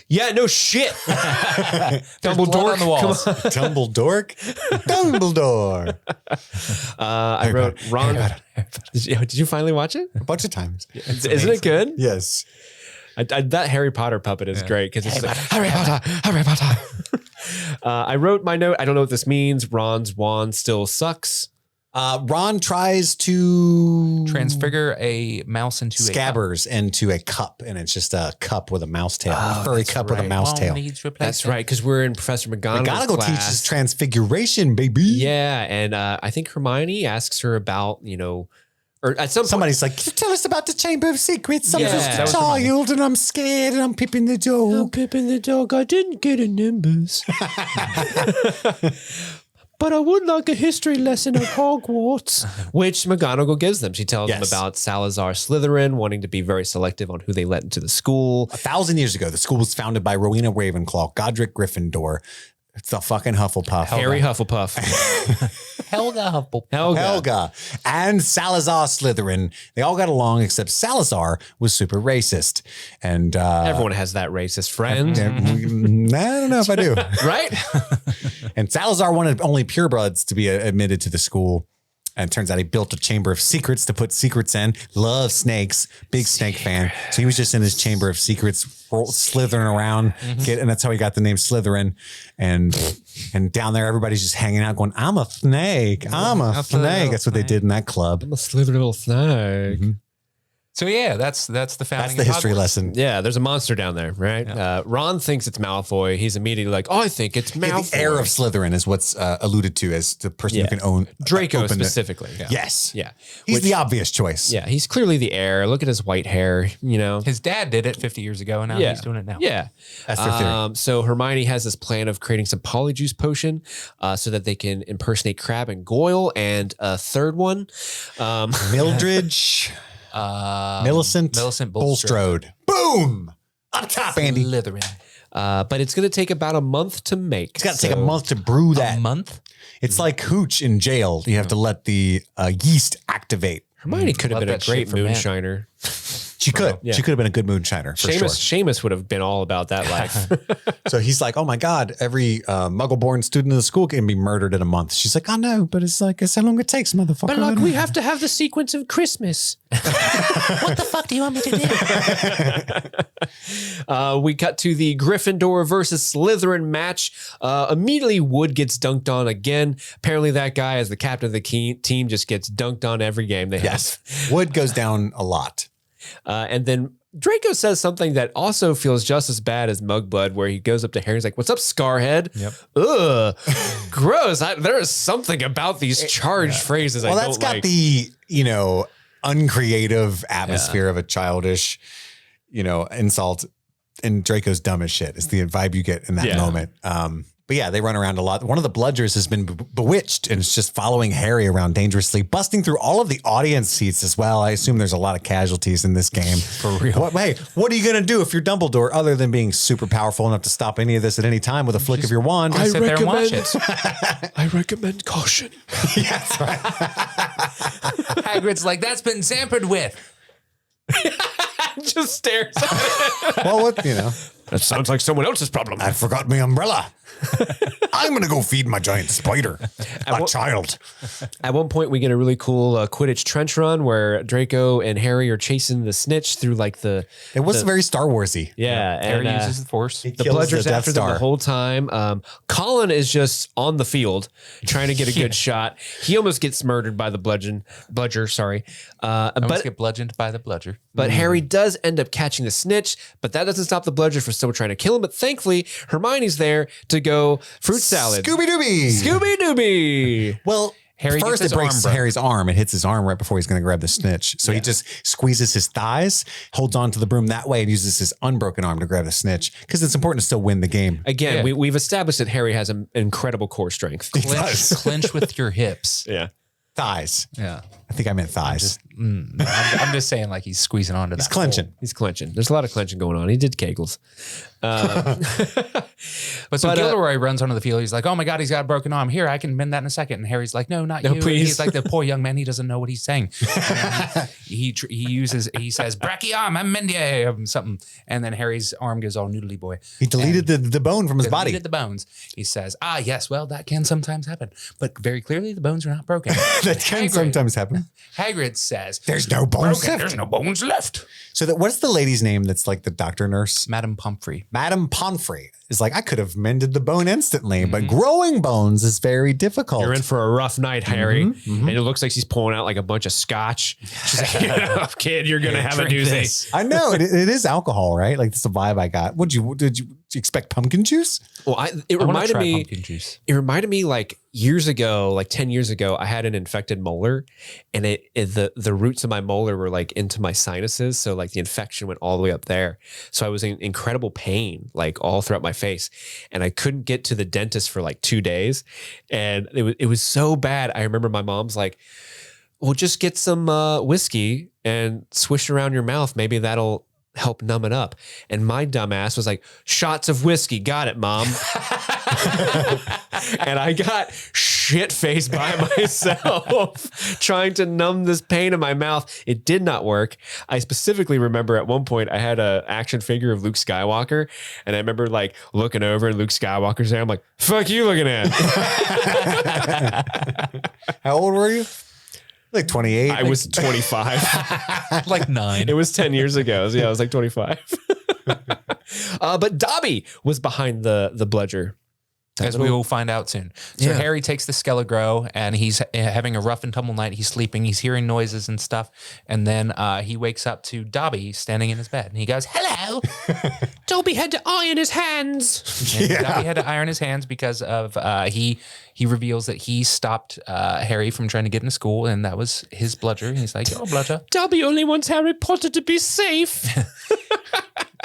Yeah, no shit. Dumbledore on the walls. Dumbledore? Dumbledore. I wrote Ron. Did you finally watch it? A bunch of times. Isn't it good? Yes. That Harry Potter puppet is great because it's like, Harry Potter. I wrote my note. I don't know what this means. Ron's wand still sucks. Ron tries to Transfigure a mouse into Scabbers into a cup, and it's just a cup with a mouse tail. a furry cup with a mouse tail. That's right, because we're in Professor McGonagall's McGonagall class. teaches transfiguration, baby. Yeah, and I think Hermione asks her about, or at some point, Somebody's like, tell us about the Chamber of Secrets. I'm Yeah, just that a was child and I'm scared and I'm Pippin the dog. Pippin the dog. I didn't get a Nimbus. But I would like a history lesson at Hogwarts. Which McGonagall gives them. She tells them about Salazar Slytherin wanting to be very selective on who they let into the school. 1,000 years ago, the school was founded by Rowena Ravenclaw, Godric Gryffindor. It's the fucking Hufflepuff. Harry Hufflepuff. Helga Hufflepuff. Helga. And Salazar Slytherin. They all got along except Salazar was super racist. And Everyone has that racist friend. I don't know if I do. Right? And Salazar wanted only purebloods to be admitted to the school. And it turns out he built a chamber of secrets to put secrets in. Loves snakes. Big snake fan. So he was just in his chamber of secrets, slithering around. And that's how he got the name Slytherin. And down there, everybody's just hanging out going, I'm a snake. I'm a snake. That's what they did in that club. I'm a slithering little snake. So yeah, that's the founding. That's the history of Hogwarts. lesson. Yeah, there's a monster down there, right? Yeah. Ron thinks it's Malfoy. He's immediately like, oh, I think it's Yeah, Malfoy. the heir of Slytherin is what's alluded to as the person who can own Draco open it. specifically. Yeah. Yes. Yeah. He's the obvious choice. Yeah, he's clearly the heir. Look at his white hair, His dad did it 50 years ago, and now he's doing it now. Yeah. That's their theory. So Hermione has this plan of creating some polyjuice potion so that they can impersonate Crabbe and Goyle, and a third one. Mildredge. Millicent Bulstrode. Boom! Up top, Andy. Slytherin. But it's going to take about a month to make. It's got to take a month to brew that. A month? It's like hooch in jail. You have to let the yeast activate. Hermione could have Let been a that great shit ferment. moonshiner. She could. Yeah. She could have been a good moonshiner for Seamus would have been all about that life. sure. So he's like, oh my God, every muggle-born student in the school can be murdered in a month. She's like, I know, but it's like, it's how long it takes, motherfucker. But like, we have to have the sequence of Christmas. What the fuck do you want me to do? We cut to the Gryffindor versus Slytherin match. Immediately, Wood gets dunked on again. Apparently, that guy, as the captain of the team, just gets dunked on every game they have. Wood goes down a lot. And then Draco says something that also feels just as bad as Muggblood, where he goes up to Harry and he's like, "What's up, Scarhead?" Yep. Ugh, gross. There is something about these charged phrases Well, I that's don't got like. the, uncreative atmosphere of a childish, insult. And Draco's dumb as shit. It's the vibe you get in that moment. But yeah, they run around a lot. One of the bludgers has been bewitched and it's just following Harry around dangerously, busting through all of the audience seats as well. I assume there's a lot of casualties in this game. For real. What are you going to do if you're Dumbledore other than being super powerful enough to stop any of this at any time with a flick of your wand? Sit there and watch it. I recommend caution. Yes, right. Hagrid's like, that's been tampered with. Just stares at it. Well, That sounds like someone else's problem. I forgot my umbrella. I'm going to go feed my giant spider. A child. At one point, we get a really cool Quidditch trench run where Draco and Harry are chasing the snitch through It was very Star Warsy. Yeah. Harry And, uses the Force. the Bludger's after them the whole time. Colin is just on the field trying to get a good shot. He almost gets murdered by the bludger. Sorry. Almost get bludgeoned by the bludger. But Harry does end up catching the snitch, but that doesn't stop the bludger from still trying to kill him. But thankfully, Hermione's there to go fruit salad. Scooby-Dooby. Scooby-Dooby. Well, Harry first gets it his breaks arm broke. Harry's arm. It hits his arm right before he's going to grab the snitch. So he just squeezes his thighs, holds on to the broom that way, and uses his unbroken arm to grab the snitch because it's important to still win the game. Again, we've established that Harry has an incredible core strength. Clinch with your hips. Yeah. Thighs. Yeah. I think I meant thighs. I'm just saying, like, he's squeezing onto that. He's clenching. He's clenching. There's a lot of clenching going on. He did Kegels. But so Gilderoy runs onto the field. He's like, "Oh my God, he's got a broken arm. Here, I can mend that in a second." And Harry's like, "No, not you." please. He's like, the poor young man. He doesn't know what he's saying. He says, "Bracky arm, I'm mendy," something. And then Harry's arm goes all noodly boy. He deleted the bone from his body. Deleted the bones. He says, yes, well, that can sometimes happen. But very clearly, the bones are not broken. That can sometimes happen. Hagrid says, There's no bones broken. left. There's no bones left. So what's the lady's name that's like the doctor nurse? Madame Pomfrey. Madame Pomfrey is like, I could have mended the bone instantly, but growing bones is very difficult. You're in for a rough night, Harry. And it looks like she's pulling out like a bunch of scotch. She's like, kid, you're going to have a doozy. I know it is alcohol, right? Like that's the vibe I got. Did you expect pumpkin juice? Well, it I wanna reminded try me. pumpkin juice. It reminded me like years ago, like 10 years ago, I had an infected molar and the roots of my molar were like into my sinuses. So like the infection went all the way up there. So I was in incredible pain, like all throughout my face. And I couldn't get to the dentist for like 2 days. And it was so bad. I remember my mom's like, well, just get some whiskey and swish it around your mouth. Maybe that'll help numb it up. And my dumbass was like, shots of whiskey. Got it, Mom. And I got shit-faced by myself trying to numb this pain in my mouth. It did not work. I specifically remember at one point I had an action figure of Luke Skywalker, and I remember like looking over and Luke Skywalker's there. I'm like, fuck you looking at? How old were you? Like 28. I was 25. Like 9. It was 10 years ago. So yeah, I was like 25. But Dobby was behind the bludger. As we will find out soon. So Harry takes the Skelegro and he's having a rough and tumble night. He's sleeping. He's hearing noises and stuff. And then he wakes up to Dobby standing in his bed. And he goes, "Hello." Dobby had to iron his hands. And Dobby had to iron his hands because of he reveals that he stopped Harry from trying to get into school. And that was his bludger. And he's like, "Oh, bludger." Dobby only wants Harry Potter to be safe.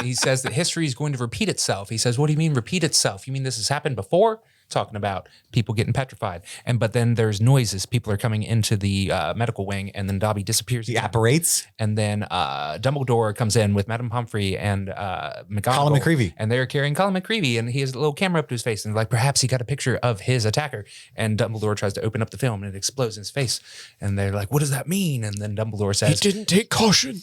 He says that history is going to repeat itself. He says, "What do you mean repeat itself? You mean this has happened before?" Talking about people getting petrified. But then there's noises. People are coming into the medical wing, and then Dobby disappears. He apparates. And then Dumbledore comes in with Madame Pomfrey and McGonagall. Colin McCreevy. And they're carrying Colin McCreevy, and he has a little camera up to his face. And like, perhaps he got a picture of his attacker. And Dumbledore tries to open up the film, and it explodes in his face. And they're like, "What does that mean?" And then Dumbledore says, He didn't take caution.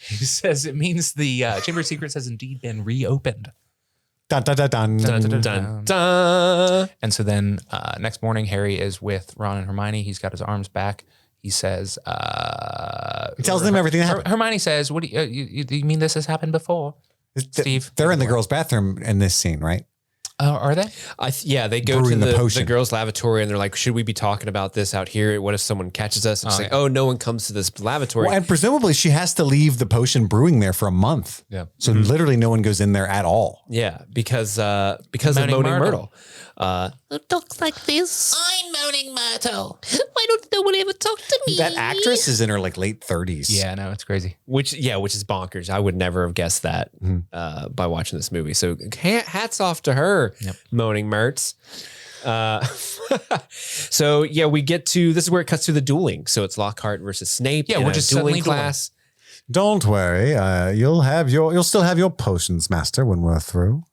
he says it means the Chamber of Secrets has indeed been reopened. Dun, dun, dun, dun. Dun, dun, dun, dun. And so then next morning, Harry is with Ron and Hermione. He's got his arms back. he says, He tells them everything that happened. Hermione says, "What do you mean this has happened before?" Steve, They're in the girls' bathroom in this scene, right? Are they? Yeah, they go Brewing to the the potion. girls' lavatory and they're like, should we be talking about this out here? What if someone catches us? And it's like, oh, no one comes to this lavatory. Well, and presumably she has to leave the potion brewing there for a month. Yeah. So literally no one goes in there at all. Yeah, because of Moaning Moaning Myrtle. Myrtle. Who talks like this? I'm Moaning Myrtle. Why don't no one ever talk to me? That actress is in her like late 30s. Yeah, no, it's crazy. Which is bonkers. I would never have guessed that by watching this movie. So hats off to her, Moaning Mertz. So yeah, we get to, this is where it cuts to the dueling. So it's Lockhart versus Snape. Yeah, in we're a just dueling suddenly dueling. class. Don't worry. You'll still have your potions, master, when we're through.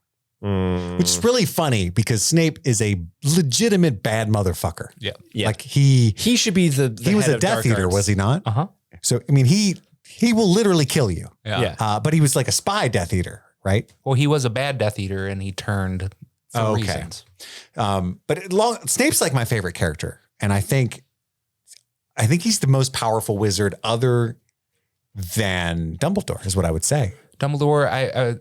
Which is really funny because Snape is a legitimate bad motherfucker. Yeah. Yeah. Like he He was a Death Eater, was he not? Uh-huh. So I mean he will literally kill you. Yeah. But he was like a spy Death Eater, right? Well, he was a bad Death Eater, and he turned for reasons. Snape's like my favorite character, and I think he's the most powerful wizard other than Dumbledore, is what I would say. Dumbledore,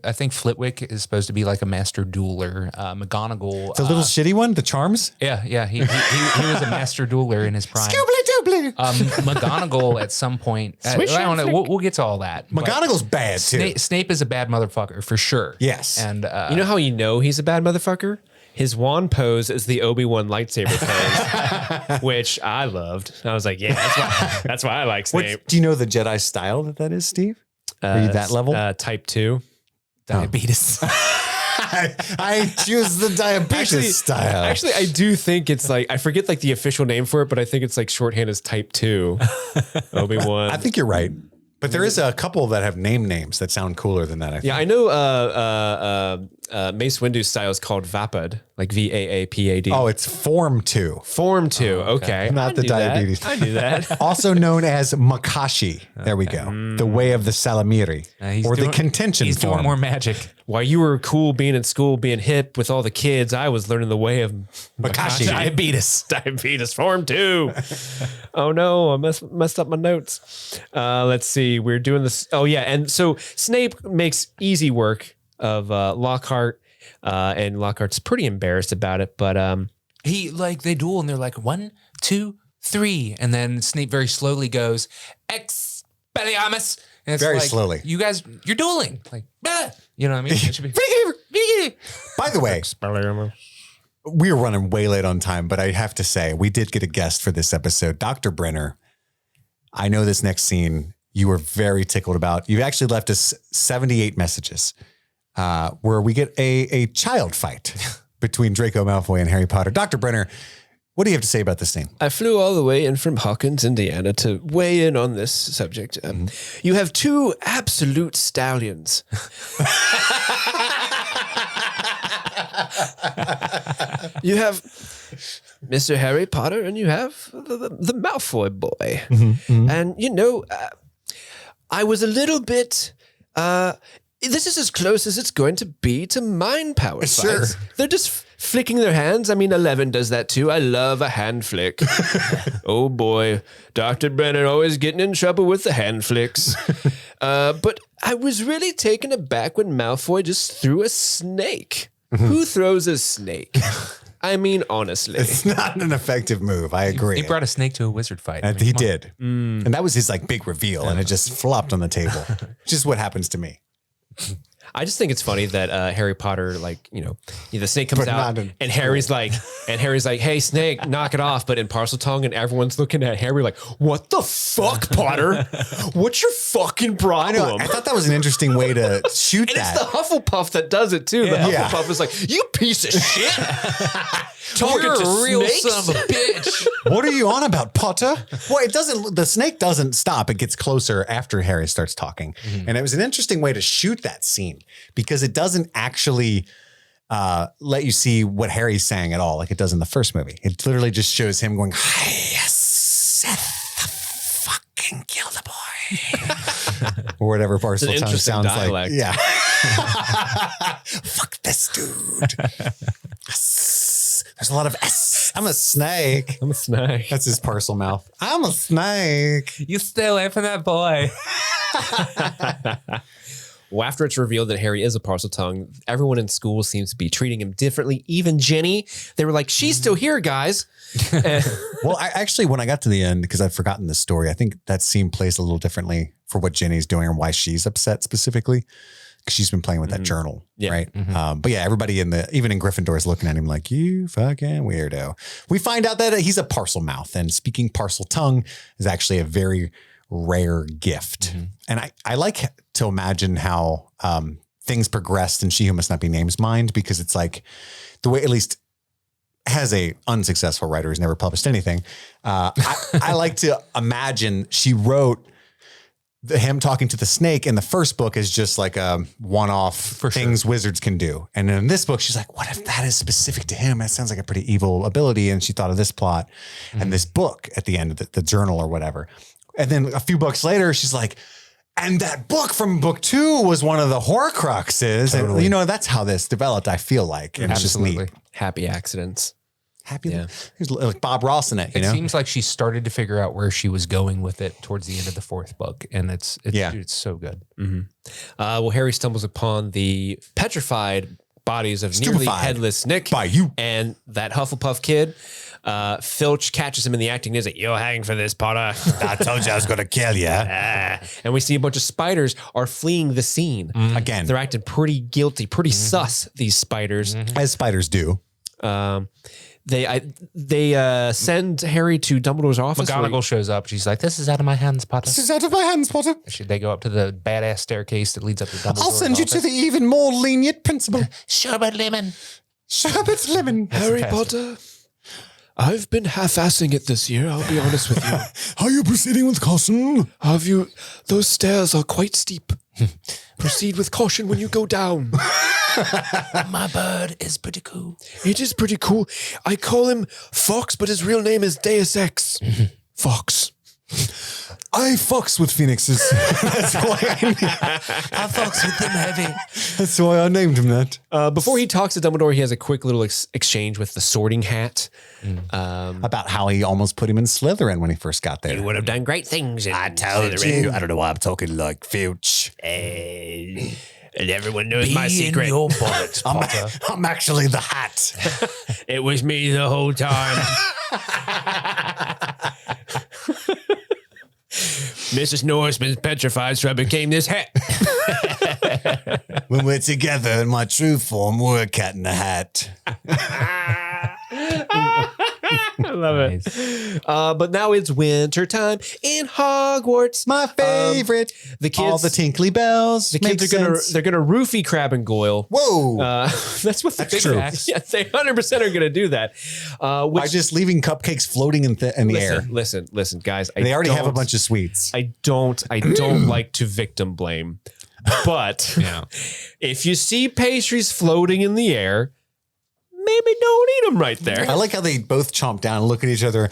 I think Flitwick is supposed to be like a master dueler. McGonagall, The little shitty one, the charms. yeah, he was a master dueler in his prime. Scoobly-doobly. McGonagall at some point, I don't know. We'll get to all that. but McGonagall's bad too. Snape is a bad motherfucker for sure. Yes. and You know how you know he's a bad motherfucker? His wand pose is the Obi-Wan lightsaber pose, which I loved. I was like, yeah, that's why I like Snape. Do you know the Jedi style that is, Steve? Are you that level? Type 2. diabetes. I choose the diabetes style. Actually, I do think it's like, I forget like the official name for it, but I think it's like shorthand as Type 2. Obi-Wan. I think you're right. But there is a couple that have names that sound cooler than that. I think. Yeah, I know Mace Windu's style is called Vapid, like VAAPAD. Oh, it's Form 2. Form 2. Okay. Not the diabetes. I knew that. Also known as Makashi. There we go. The way of the Salamiri. Or the contention He's form. doing more magic. While you were cool being in school, being hip with all the kids, I was learning the way of Makashi. Diabetes Form 2. Oh no, I messed up my notes. Let's see. We're doing this. Oh yeah. And so Snape makes easy work of Lockhart, and Lockhart's pretty embarrassed about it, but They duel and they're like 1, 2, 3, and then Snape very slowly goes Expelliarmus. And it's Very like, slowly. You guys, you're dueling. Like, you know what I mean? It should be. By the way, we were running way late on time, but I have to say, we did get a guest for this episode. Dr. Brenner, I know this next scene you were very tickled about. You've actually left us 78 messages where we get a child fight between Draco Malfoy and Harry Potter. Dr. Brenner, what do you have to say about this scene? I flew all the way in from Hawkins, Indiana to weigh in on this subject. You have two absolute stallions. You have Mr. Harry Potter and you have the Malfoy boy. And, you know, I was a little bit... this is as close as it's going to be to mind power Sure. fights. They're just flicking their hands. I mean, 11 does that too. I love a hand flick. Oh boy, Dr. Brenner always getting in trouble with the hand flicks. But I was really taken aback when Malfoy just threw a snake. Who throws a snake? I mean, honestly. It's not an effective move. I agree. He brought a snake to a wizard fight. And he did. And that was his like big reveal and it just flopped on the table. Just what happens to me. I just think it's funny that Harry Potter, like, you know, the snake comes But out not in- and Harry's like, hey, snake, knock it off. But in Parcel Tongue, and everyone's looking at Harry like, what the fuck, Potter? What's your fucking problem? I thought that was an interesting way to shoot And that. it's the Hufflepuff that does it too. The Yeah. Hufflepuff is like, you piece of shit. Talking You're to a real snakes? son of a bitch. What are you on about, Potter? Well, the snake doesn't stop. It gets closer after Harry starts talking. And it was an interesting way to shoot that scene because it doesn't actually let you see what Harry's saying at all, like it does in the first movie. It literally just shows him going, "Hi, Seth, fucking kill the boy." Or whatever Parcel Tongue interesting sounds dialect. like. Yeah. Fuck this dude. S. There's a lot of S I'm a snake. I'm a snake. That's his parcel mouth. I'm a snake. You stay away from that boy. Well, after it's revealed that Harry is a parcel tongue, everyone in school seems to be treating him differently. Even Ginny, they were like, she's still here, guys. Well, I actually, when I got to the end, because I've forgotten the story, I think that scene plays a little differently for what Ginny's doing and why she's upset specifically. Because she's been playing with that journal, right? But yeah, everybody even in Gryffindor is looking at him like, you fucking weirdo. We find out that he's a parcel mouth, and speaking parcel tongue is actually a very rare gift. And I like to imagine how things progressed in She Who Must Not Be Named's mind, because it's like the way, at least as a unsuccessful writer who's never published anything, I like to imagine she wrote him talking to the snake in the first book is just like a one-off things wizards can do. And in this book, she's like, what if that is specific to him? That sounds like a pretty evil ability. And she thought of this plot and this book at the end of the journal or whatever. And then a few books later, she's like, and that book from book 2 was one of the Horcruxes. Totally. And, that's how this developed, I feel like. And it's just neat. Happy accidents. Happy. Yeah. There's like Bob Ross in it, It seems like she started to figure out where she was going with it towards the end of the 4th book. And it's so good. Well, Harry stumbles upon the petrified bodies of nearly headless Nick by you and that Hufflepuff kid. Filch catches him in the acting. He's like, "You'll hang for this, Potter." I told you I was going to kill you. And we see a bunch of spiders are fleeing the scene. Again, they're acting pretty guilty, pretty sus. These spiders, as spiders do. They send Harry to Dumbledore's office. McGonagall shows up. She's like, "This is out of my hands, Potter. This is out of my hands, Potter." They go up to the badass staircase that leads up to Dumbledore's I'll send you office. to the even more lenient principal. Sherbet lemon. Sherbet lemon. Harry Potter, I've been half-assing it this year, I'll be honest with you. Are you proceeding with caution? Have you? Those stairs are quite steep. Proceed with caution when you go down. My bird is pretty cool. It is pretty cool. I call him Fox, but his real name is Deus Ex. Fox. I fucks with phoenixes. That's why I fucks with them heavy. That's why I named him that. Before he talks to Dumbledore, he has a quick little exchange with the Sorting Hat. About how he almost put him in Slytherin when he first got there. You would have done great things. I told you. I don't know why I'm talking like Filch. And everyone knows Be my in secret. your bonnet, Potter. I'm actually the hat. It was me the whole time. Mrs. Norseman's petrified, so I became this hat. When we're together in my true form, we're a cat in a hat. I love it. But now it's winter time in Hogwarts. My favorite. The kids, all the tinkly bells. the kids they're gonna roofie Crab and Goyle. Whoa! That's what That's true. Yeah, they 100% are gonna do that. By just leaving cupcakes floating in the air. Listen, guys. They already have a bunch of sweets. I don't like to victim blame, but if you see pastries floating in the air, maybe don't eat them right there. I like how they both chomp down and look at each other.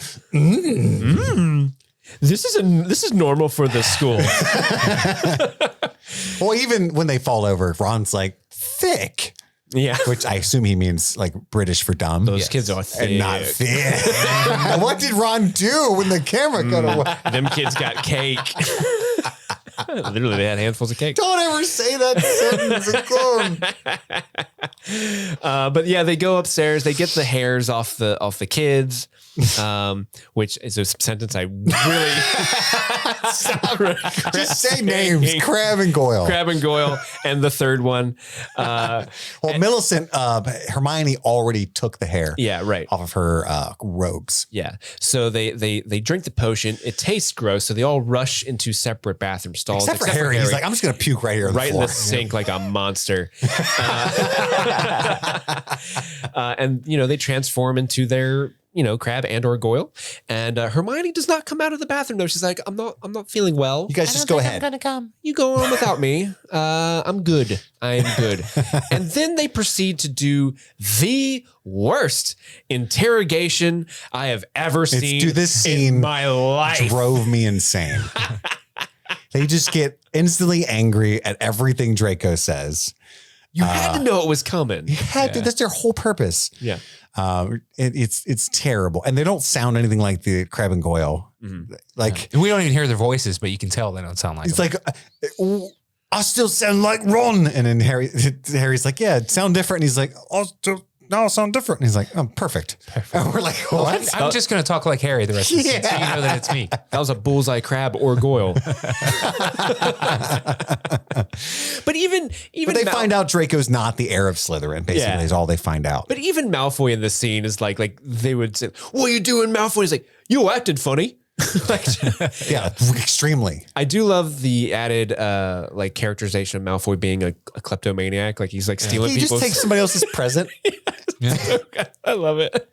This is normal for this school. Well, even when they fall over, Ron's like thick, Yeah. which I assume he means like British for dumb. Those kids are thick. and not thick. What did Ron do when the camera cut away? Them kids got cake. Literally, they had handfuls of cake. Don't ever say that sentence again. But yeah, they go upstairs. They get the hairs off the kids, which is a sentence I really Just say names. Crab and Goyle. Crab and Goyle, and the third one. Well, Millicent, Hermione already took the hair. Yeah, right. Off of her robes. Yeah. So they drink the potion. It tastes gross. So they all rush into separate bathroom stalls. Except for Harry. He's like, I'm just going to puke right here on right the floor. in the sink like a monster. And, they transform into their, Crab and or Goyle. And Hermione does not come out of the bathroom though. She's like, I'm not feeling well. You guys just go ahead. I'm gonna come. You go on without me. I'm good. I'm good. And then they proceed to do the worst interrogation I have ever seen Dude, this scene in my life. drove me insane. They just get instantly angry at everything Draco says. You had to know it was coming. You had to. That's their whole purpose. Yeah. It's terrible, and they don't sound anything like the Crab and Goyle. Like we don't even hear their voices, but you can tell they don't sound like it's them. like I still sound like Ron, and then Harry's like, yeah, it sound different, and he's like, now I sound different, and he's like, oh, perfect. And we're like, what? I'm just going to talk like Harry the rest of the scene, so you know that it's me. That was a bullseye crab or Goyle. But even they find out Draco's not the heir of Slytherin. Basically, is all they find out. But even Malfoy in this scene is like they would say, "What are you doing, Malfoy?" He's like, "You acted funny." Yeah, extremely. I do love the added like characterization of Malfoy being a kleptomaniac. Like he's like stealing He people's. just takes somebody else's present. I love it.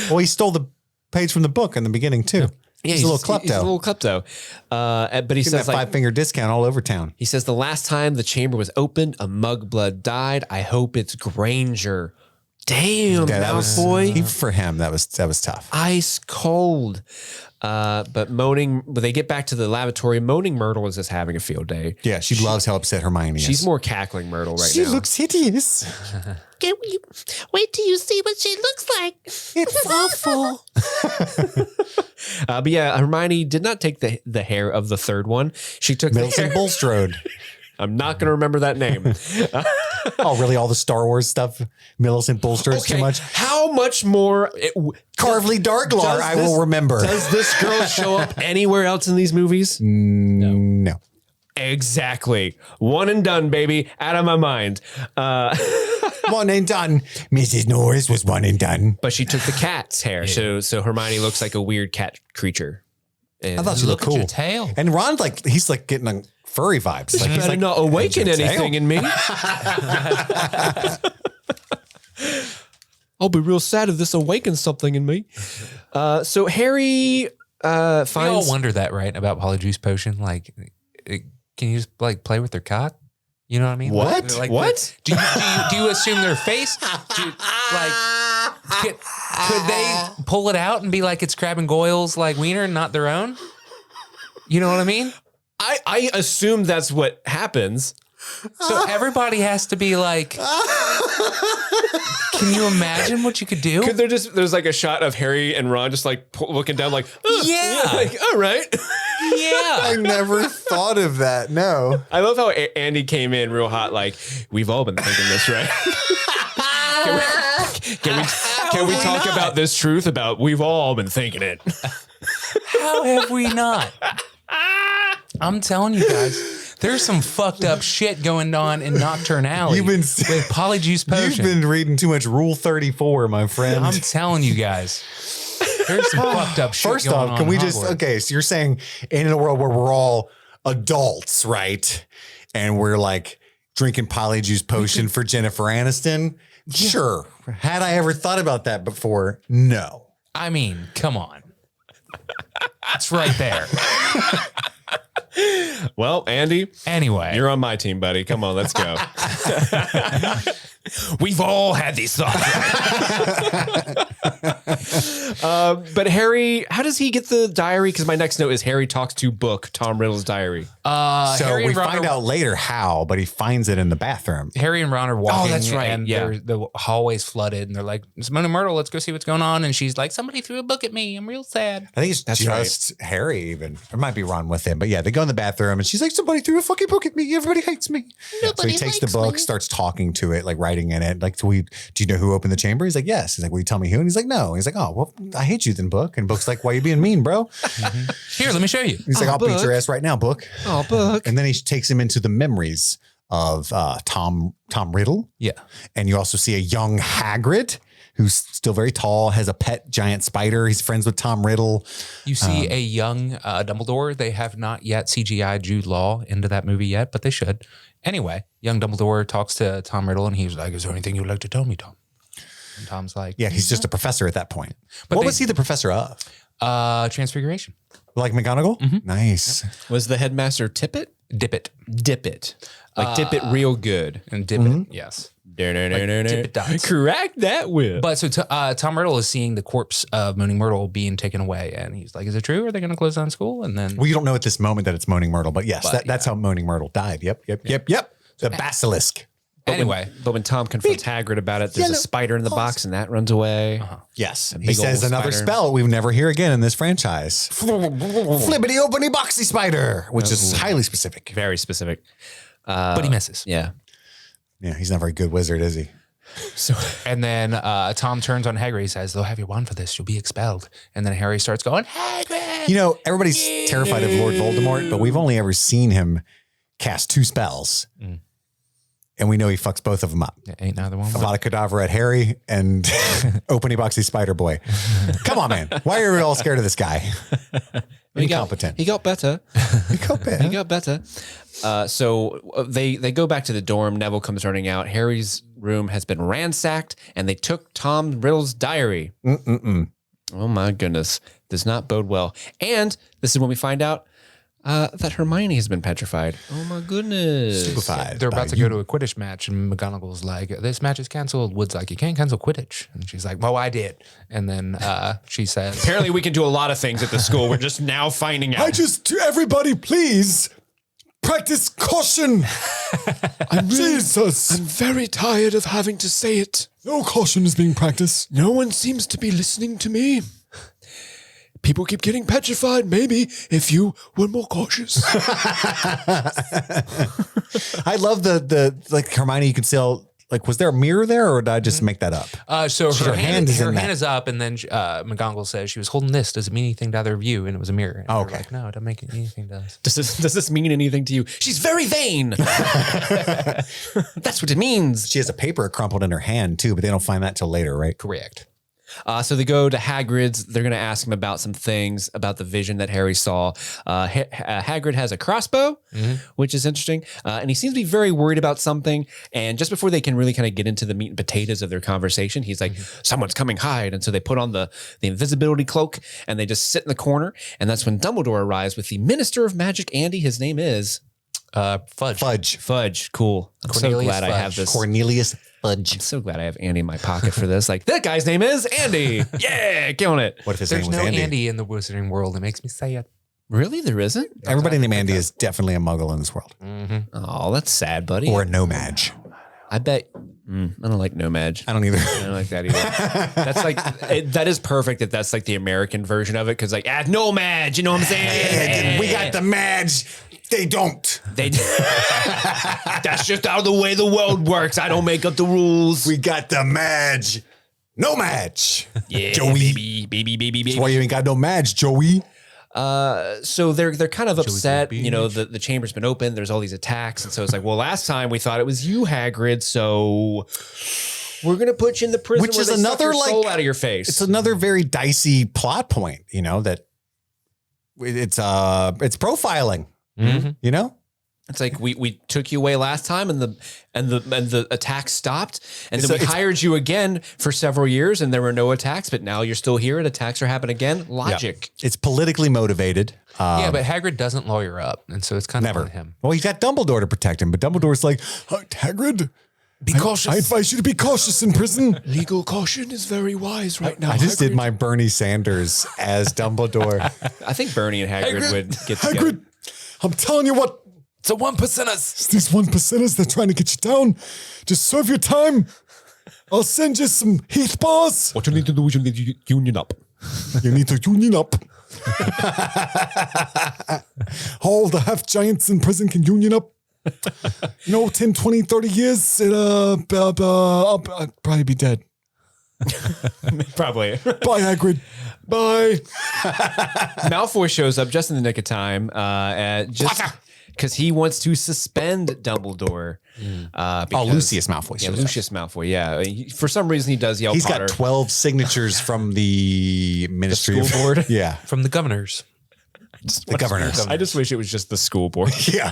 Well, he stole the page from the book in the beginning too. Yeah, he's a little klepto. He's a little klepto. But he Getting says that like 5-finger discount all over town. he says the last time the chamber was opened, a muggblood died. I hope it's Granger. Damn, Yeah, that was Malfoy. for him. That was tough. Ice cold. But when they get back to the lavatory, Moaning Myrtle is just having a field day. Yeah, she loves how upset Hermione is. She's more cackling Myrtle right She now. looks hideous. Can we wait till you see what she looks like? It's awful. But yeah, Hermione did not take the hair of the third one. She took the Millicent hair. Bulstrode. I'm not going to remember that name. Oh, really? All the Star Wars stuff? Millicent Bulstrode's too much? How much more? Carvely Darklar, Does I this- will remember. Does this girl show up anywhere else in these movies? No. Exactly. One and done, baby. Out of my mind. One and done. Mrs. Norris was one and done. But she took the cat's hair. So Hermione looks like a weird cat creature. And I thought she looked Look at cool. your tail. And Ron's like, he's like getting a furry vibes. Like, he's better like, not awaken "It's your anything tail." in me. I'll be real sad if this awakens something in me. So Harry finds. We all wonder that, right? About Polyjuice Potion. Like, can you just like play with their cock? You know what I mean? What? Like, What? Do you assume their face? Could they pull it out and be like it's Crab and Goyle's like wiener, not their own? You know what I mean? I assume that's what happens. So everybody has to be like, can you imagine what you could do? Could there's like a shot of Harry and Ron just like looking down like, Yeah. like, all right. Yeah. I never thought of that. No. I love how Andy came in real hot. Like, we've all been thinking this, right? Can we talk about this truth about we've all been thinking it? How have we not? I'm telling you guys, there's some fucked up shit going on in Nocturne Alley with Polyjuice Potion. You've been reading too much Rule 34, my friend. I'm telling you guys, there's some fucked up shit First going off, on. can we in just, Hogwarts. okay, so you're saying in a world where we're all adults, right? And we're like drinking Polyjuice Potion for Jennifer Aniston? Sure. Had I ever thought about that before? No. I mean, come on. It's right there. Well, Andy, Anyway, you're on my team, buddy. Come on, let's go. We've all had these thoughts. But Harry, how does he get the diary? Because my next note is Harry talks to Book, Tom Riddle's diary. So Harry we and Ron find are- out later how, but he finds it in the bathroom. Harry and Ron are walking. that's right, And yeah. the hallway's flooded, and they're like, "Simone and Myrtle, let's go see what's going on." And she's like, "Somebody threw a book at me. I'm real sad." I think it's just Harry even. It might be Ron with him. But yeah, they go in the bathroom and she's like, somebody threw a fucking book at me. Everybody hates me. So Nobody he takes the likes book, me. starts talking to it, like writing in it. Like, do you know who opened the chamber? He's like, yes. He's like, will you tell me who? And he's like, no. He's like, oh, well, I hate you then, Book. And Book's like, why are you being mean, bro? Here, let me show you. He's like, I'll beat Book. your ass right now, Book. Oh, Book. And then he takes him into the memories of Tom Riddle. Yeah. And you also see a young Hagrid who's still very tall, has a pet giant spider. He's friends with Tom Riddle. You see a young Dumbledore. They have not yet CGI Jude Law into that movie yet, but they should. Anyway, young Dumbledore talks to Tom Riddle, and he's like, "Is there anything you'd like to tell me, Tom?" And Tom's like, Yeah, he's just a professor at that point. But What they- was he the professor of? Transfiguration. Like McGonagall? Nice. Was the headmaster Tippett? Dip it. Dip it. Like dip it real good. And dip it. Yes. Dip it dots. Correct that whip. But so Tom Riddle is seeing the corpse of Moaning Myrtle being taken away, and he's like, "Is it true? Are they going to close down school?" And then Well, you don't know at this moment that it's Moaning Myrtle, but yes, that's how Moaning Myrtle died. Yep. The basilisk. Anyway, but when Tom confronts Hagrid about it, there's a spider in the box and that runs away. Yes. He big says old another spider. spell we never hear again in this franchise. Flippity openy boxy spider, which is highly specific. Very specific. but he misses. Yeah. Yeah, he's not a very good wizard, is he? So And then Tom turns on Hagrid. He says, they'll have your wand for this. You'll be expelled. And then Harry starts going, Hagrid! You know, everybody's terrified of Lord Voldemort, but we've only ever seen him cast 2 spells. And we know he fucks both of them up. Ain't neither one. Avada Kedavra at Harry and Openy Boxy Spider Boy. Come on, man. Why are we all scared of this guy? Incompetent. He got better. He got better. He got better. So they go back to the dorm. Neville comes running out. Harry's room has been ransacked, and they took Tom Riddle's diary. Oh my goodness, does not bode well. And this is when we find out that Hermione has been petrified. Oh my goodness, Stupefied. They're about to go to a Quidditch match, and McGonagall's like, this match is canceled. Wood's like, you can't cancel Quidditch. And she's like, well, I did. And then she says, Apparently, we can do a lot of things at the school. We're just now finding out. Everybody, please practice caution. Jesus. I'm very tired of having to say it. No caution is being practiced. No one seems to be listening to me. People keep getting petrified. Maybe if you were more cautious. I love the like Hermione, you can still, like, was there a mirror there or did I just make that up? so her hand is in that. is up, and then McGonagall says she was holding this. Does it mean anything to either of you? And it was a mirror. And Okay. they're like, no, it doesn't make anything to us. Does this mean anything to you? She's very vain. That's what it means. She has a paper crumpled in her hand too, but they don't find that till later, right? Correct. So they go to Hagrid's. They're going to ask him about some things about the vision that Harry saw. Hagrid has a crossbow, which is interesting. And he seems to be very worried about something. And just before they can really kind of get into the meat and potatoes of their conversation, he's like, someone's coming, hide. And so they put on the invisibility cloak and they just sit in the corner. And that's when Dumbledore arrives with the Minister of Magic, Andy. His name is Fudge. Fudge. Cool. I'm so Cornelius glad I have Fudge. this. Cornelius Fudge. I'm so glad I have Andy in my pocket for this. Like, that guy's name is Andy. Yeah, killing it. What if his There's name was no Andy? Andy in the wizarding world. It makes me sad. Really? There isn't? Everybody named Andy is definitely a muggle in this world. Oh, that's sad, buddy. Or a nomad. I bet. I don't like Nomad. I don't either. I don't like that either. That's like, that is perfect if that's like the American version of it. Cause like, Nomad, you know what I'm saying? We got the Madge. They don't. That's just how the way the world works. I don't make up the rules. We got the Madge. No match. Yeah, Joey. baby. That's why you ain't got no Madge, Joey. So they're kind of upset. You know, the chamber's been open. There's all these attacks. And so it's like, well, last time we thought it was you, Hagrid. So we're going to put you in the prison Which where is they suck another, your like, soul out of your face. It's another very dicey plot point, you know, that it's profiling, you know? It's like we took you away last time and the attack stopped and then we It's- hired you again for several years and there were no attacks, but now you're still here and attacks are happening again. Logic. It's politically motivated. Yeah, but Hagrid doesn't lawyer up, and so it's kind of Never. on him. Well, he's got Dumbledore to protect him, but Dumbledore's like, Hagrid, Be cautious. I advise you to be cautious in prison. Legal caution is very wise right now. I just did my Bernie Sanders as Dumbledore. I think Bernie and Hagrid would get together. Hagrid, I'm telling you what, It's a 1%ers. it's these 1%ers, they're trying to get you down. Just serve your time. I'll send you some Heath bars. What you need to do is you need to union up. You need to union up. All the half giants in prison can union up. 10, 20, 30 years, I'll probably be dead. Probably. Bye, Hagrid. Bye. Malfoy shows up just in the nick of time, just because he wants to suspend Dumbledore. Because, Lucius Malfoy. Yeah, shows up. Lucius Malfoy. Yeah, for some reason he does yell. He's Potter. got 12 signatures from the Ministry school of board? Yeah, From the governors. the governors. I just wish it was just the school board, Yeah,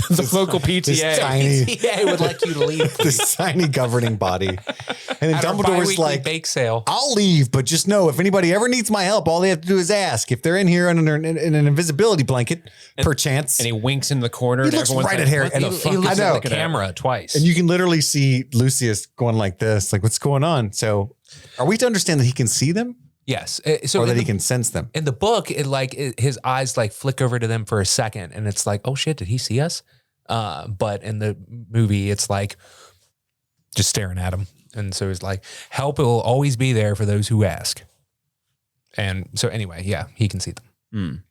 the local this PTA. tiny, PTA would like you to leave. this tiny governing body. And then At our Dumbledore's bi-weekly like, bake sale. I'll leave, but just know if anybody ever needs my help, all they have to do is ask. If they're in here in an invisibility blanket, perchance, And he winks in the corner. he and looks everyone's right like, at Harry. "What And the fuck He is looks I know. at the camera twice. And you can literally see Lucius going like this, like, what's going on? So are we to understand that he can see them yes. So or in that the, he can sense them? in the book, his eyes like flick over to them for a second, and it's like, oh shit, did he see us? But in the movie, it's like, just staring at him. And so it's like, help will always be there for those who ask. And so anyway, yeah, he can see them.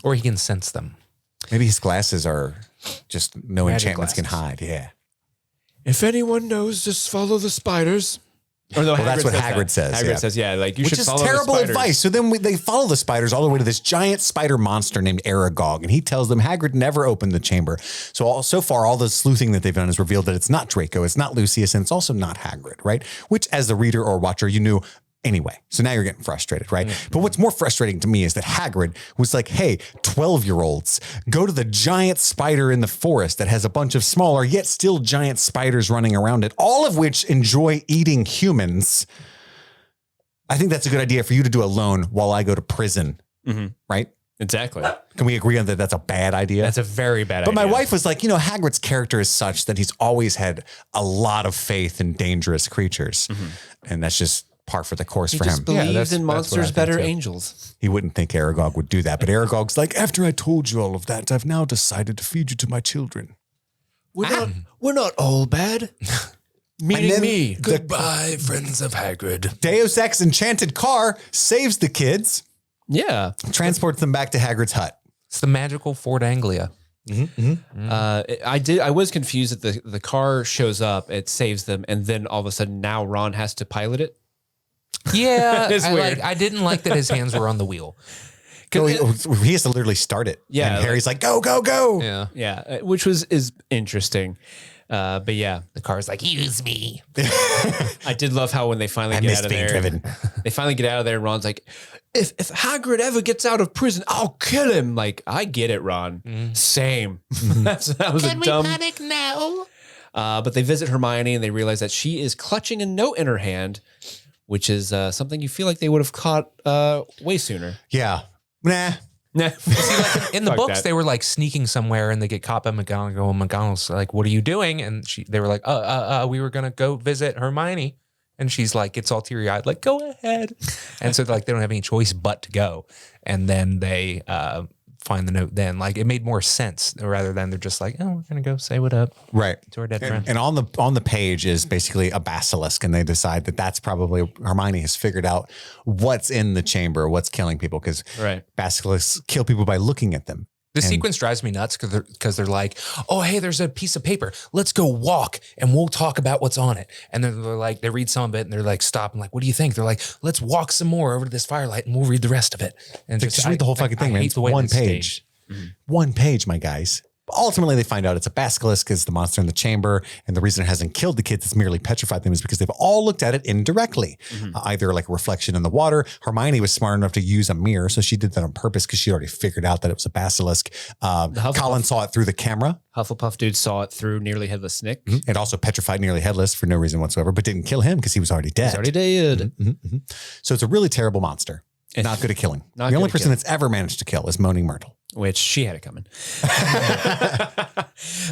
Or he can sense them. Maybe his glasses are just no Magic enchantments can glasses. hide. Yeah. If anyone knows, just follow the spiders. Or no, Well, that's what says Hagrid that. says. Hagrid Yeah. says, yeah, like you Which should is follow terrible the spiders. advice. So then they follow the spiders all the way to this giant spider monster named Aragog, and he tells them Hagrid never opened the chamber. So far, all the sleuthing that they've done has revealed that it's not Draco, it's not Lucius, and it's also not Hagrid, right? Which, as the reader or watcher, you knew anyway. So now you're getting frustrated, right? But what's more frustrating to me is that Hagrid was like, hey, 12-year-olds, go to the giant spider in the forest that has a bunch of smaller, yet still giant spiders running around it, all of which enjoy eating humans. I think that's a good idea for you to do alone while I go to prison, right? Exactly. Can we agree on that? That's a bad idea. That's a very bad But idea. my wife was like, Hagrid's character is such that he's always had a lot of faith in dangerous creatures. And that's just par for the course he for just him. believes that's in what I monsters think better too. angels. He wouldn't think Aragog would do that. But Aragog's like, after I told you all of that, I've now decided to feed you to my children. We're not all bad. Meaning then me. Goodbye, friends of Hagrid. Deus Ex enchanted car saves the kids, Yeah. transports them back to Hagrid's hut. It's the magical Fort Anglia. I was confused that the car shows up, it saves them, and then all of a sudden now Ron has to pilot it. Yeah, It's weird. I didn't like that his hands were on the wheel. No, he has to literally start it. Yeah, And Harry's like, go, go, go. Yeah. Yeah, which is interesting. But yeah, The car's like, use me. I did love how when they finally I get miss out of being there, driven. they finally get out of there, and Ron's like, if Hagrid ever gets out of prison, I'll kill him. Like, I get it, Ron. Same. that was Can a we dumb. panic now? But they visit Hermione and they realize that she is clutching a note in her hand, which is something you feel like they would have caught way sooner. Yeah. Nah. Nah. In the Fuck books, that. they were like sneaking somewhere and they get caught by McGonagall. And McGonagall's like, what are you doing? And they were like, we were going to go visit Hermione. And she's like, it's all teary eyed, like, go ahead. And so like, they don't have any choice but to go. And then they find the note then. Like it made more sense rather than they're just like, oh, we're going to go say what up Right. to our dead friend. And on the page is basically a basilisk, and they decide that that's probably Hermione has figured out what's in the chamber, what's killing people, because Right. basilisks kill people by looking at them. The sequence drives me nuts because they're like, oh, hey, there's a piece of paper. Let's go walk and we'll talk about what's on it. And then they're like, they read some of it and they're like, stop. I'm like, what do you think? They're like, let's walk some more over to this firelight and we'll read the rest of it. And Just read the whole fucking thing, man. hate It's the way one it's page. staged. One page, my guys. But ultimately, they find out it's a basilisk is the monster in the chamber. And the reason it hasn't killed the kids, it's merely petrified them, is because they've all looked at it indirectly. Either like a reflection in the water. Hermione was smart enough to use a mirror. So she did that on purpose because she already figured out that it was a basilisk. Colin saw it through the camera. Hufflepuff dude saw it through Nearly Headless Nick. It also petrified Nearly Headless for no reason whatsoever, but didn't kill him because he was already dead. He's already dead. So it's a really terrible monster. Not good at killing. Not The good only at person killing. that's ever managed to kill is Moaning Myrtle. Which she had it coming.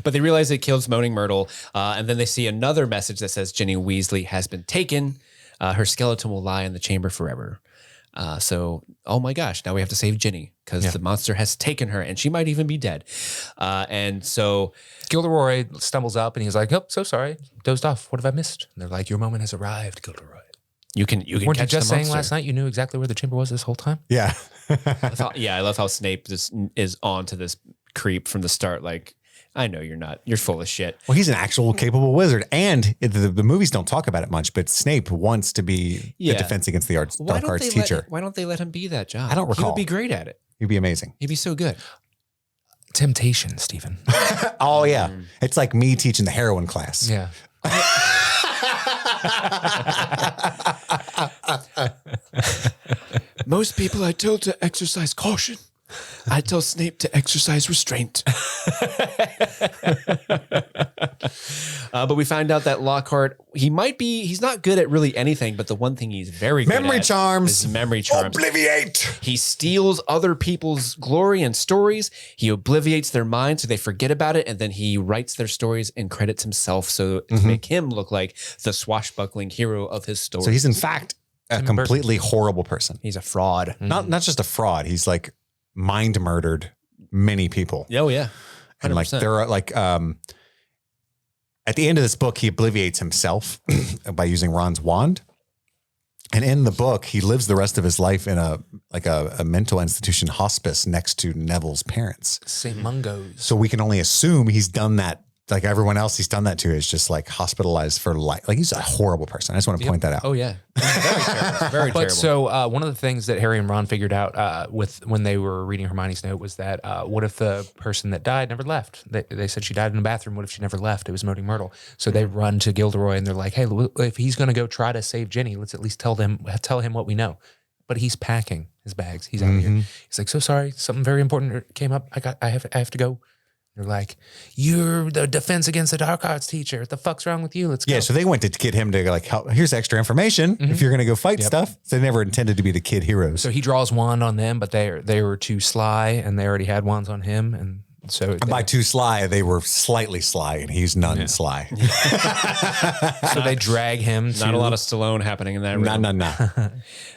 But they realize they killed Moaning Myrtle. And then they see another message that says Ginny Weasley has been taken. Her skeleton will lie in the chamber forever. So, oh my gosh, now we have to save Ginny because the monster has taken her and she might even be dead. And so Gilderoy stumbles up and he's like, oh, so sorry. Dozed off. What have I missed? And they're like, your moment has arrived, Gilderoy. you can Weren't you catch just the saying monster. last night you knew exactly where the chamber was this whole time? Yeah. I love how Snape just is on to this creep from the start. Like, I know you're not. You're full of shit. Well, he's an actual capable wizard. And the movies don't talk about it much, but Snape wants to be Yeah. the defense against the dark arts teacher. Why don't they let him be that job? I don't He recall. would be great at it. He'd be amazing. He'd be so good. Temptation, Stephen. Oh, yeah. It's like me teaching the heroin class. Yeah. Most people I tell to exercise caution. I tell Snape to exercise restraint. But we find out that Lockhart, he's not good at really anything, but the one thing he's very good Memory at charms. is memory charms. Obliviate. He steals other people's glory and stories. He obliviates their minds so they forget about it. And then he writes their stories and credits himself to make him look like the swashbuckling hero of his story. So he's in fact a completely horrible person. He's a fraud. Not just a fraud. He's like mind murdered many people. Oh, yeah. And like 100%. there are like at the end of this book, he obliviates himself by using Ron's wand. And in the book, he lives the rest of his life in a mental institution hospice next to Neville's parents. St. Mungo's. So we can only assume he's done that. Like everyone else he's done that to is just like hospitalized for life. Like he's a horrible person. I just want to point that out. Oh yeah, very terrible. Very But terrible. so one of the things that Harry and Ron figured out when they were reading Hermione's note was that what if the person that died never left? They said she died in the bathroom. What if she never left? It was Moaning Myrtle. So they run to Gilderoy and they're like, hey, if he's going to go try to save Ginny, let's at least tell him what we know. But he's packing his bags. He's out of here. He's like, so sorry, something very important came up. I have to go. They're like, you're the Defense Against the Dark Arts teacher. What the fuck's wrong with you? Let's go. Yeah, so they went to get him to like, help. Here's extra information if you're going to go fight stuff. So they never intended to be the kid heroes. So he draws wand on them, but they were too sly, and they already had wands on him, and so by too sly, they were slightly sly, and he's none sly. so they drag him. Not a lot of Stallone happening in that room.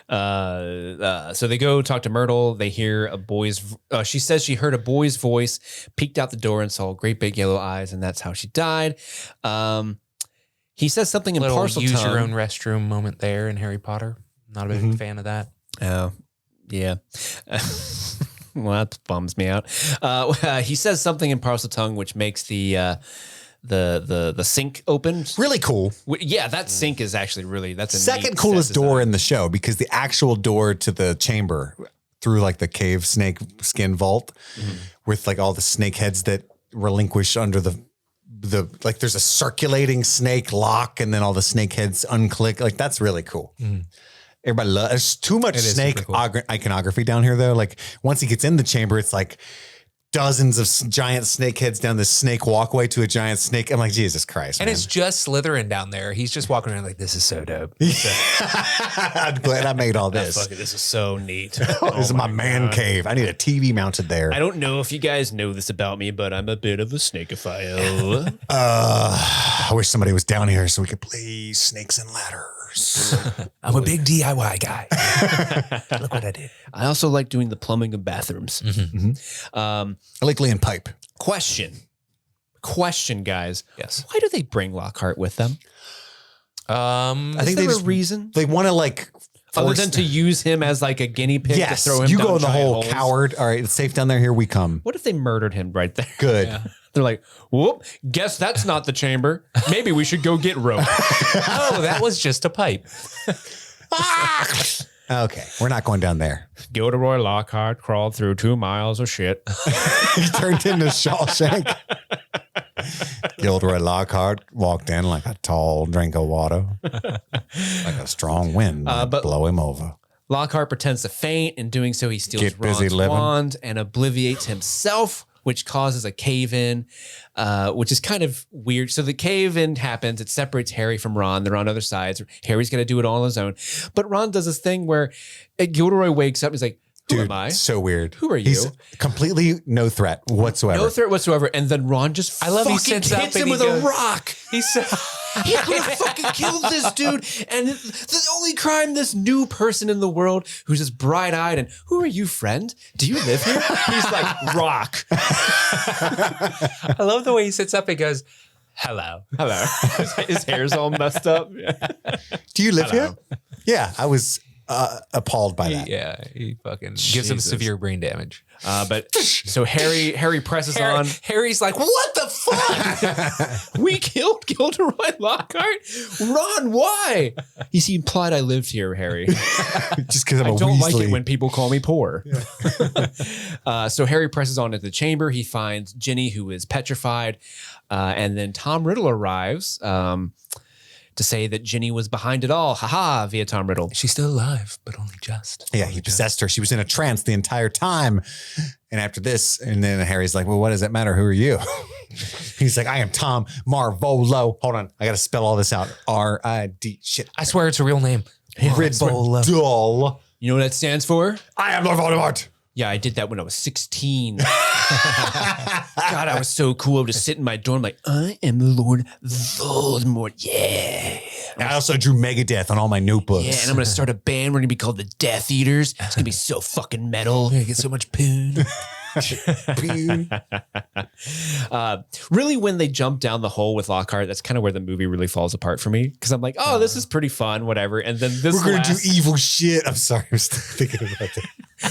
No. So they go talk to Myrtle. They hear a boy's. She says she heard a boy's voice, peeked out the door and saw great big yellow eyes, and that's how she died. He says something in little Parcel use Tongue. your own restroom moment there in Harry Potter. Not a big fan of that. Oh, yeah. Well, that bums me out. He says something in Parcel Tongue, which makes the sink open. Really cool. Yeah, that sink is actually that's a Second neat coolest set door design. in the show because the actual door to the chamber through like the cave snake skin vault with like all the snake heads that relinquish under the like there's a circulating snake lock and then all the snake heads unclick. Like that's really cool. Everybody loves. There's too much snake super cool. iconography down here, though. Like once he gets in the chamber, it's like dozens of giant snake heads down this snake walkway to a giant snake. I'm like, Jesus Christ, And man. it's just Slytherin down there. He's just walking around like, this is so dope. I'm glad I made all this. This is so neat. This is my man cave. I need a TV mounted there. I don't know if you guys know this about me, but I'm a bit of a snakeophile. I wish somebody was down here so we could play snakes and ladders. I'm a big DIY guy. Look what I did. I also like doing the plumbing of bathrooms. I like laying pipe. Question, guys. Yes. Why do they bring Lockhart with them? I think Is they there just a reason They want to like other force- than to use him as like a guinea pig yes. to throw him You down go in the giant hole, holes? coward. All right, it's safe down there. Here we come. What if they murdered him right there? Good. They're like, whoop, guess that's not the chamber. Maybe we should go get rope. Oh, that was just a pipe. Okay, we're not going down there. Gilderoy Lockhart crawled through 2 miles of shit. He turned into Shawshank. Gilderoy Lockhart walked in like a tall drink of water, like a strong wind might but- blow him over. Lockhart pretends to faint. In doing so, he steals Get busy Ron's living. wand and obliviates himself, which causes a cave-in, which is kind of weird. So the cave-in happens. It separates Harry from Ron. They're on other sides. Harry's going to do it all on his own. But Ron does this thing where Gilderoy wakes up. He's like, who Dude, am I? so weird. Who are you? He's completely no threat whatsoever. No threat whatsoever. And then Ron just I love he fucking sits up hits and him he with goes- a rock. He's so... He could have fucking killed this dude. And the only crime, this new person in the world who's just bright-eyed and, who are you, friend? Do you live here? He's like, rock. I love the way he sits up and goes, hello. Hello. His hair's all messed up. Do you live here? Yeah, I was appalled by that. Yeah, he fucking gives him Jesus. severe brain damage. But so Harry presses on. Harry's like, what the fuck? We killed Gilderoy Lockhart? Ron, why? He implied I lived here, Harry. Just because I'm I a don't Weasley. like it when people call me poor. So Harry presses on into the chamber. He finds Ginny, who is petrified. And then Tom Riddle arrives to say that Ginny was behind it all. Haha, via Tom Riddle. She's still alive, but only just. Yeah, he possessed her. She was in a trance the entire time. And after this, and then Harry's like, well, what does it matter? Who are you? He's like, I am Tom Marvolo. Hold on. I got to spell all this out. R-I-D. Shit. I swear it's a real name. Riddle. You know what that stands for? I am Lord Voldemort. Yeah, I did that when I was 16. God, I was so cool. I would just sit in my dorm like, I am Lord Voldemort. Yeah. I also drew Megadeth on all my notebooks. Yeah, and I'm going to start a band. We're going to be called the Death Eaters. It's going to be so fucking metal. I get so much poon. Really, when they jump down the hole with Lockhart, that's kind of where the movie really falls apart for me. Because I'm like, oh, this is pretty fun, whatever. And then this We're going to do evil shit. I'm sorry. I'm still thinking about that.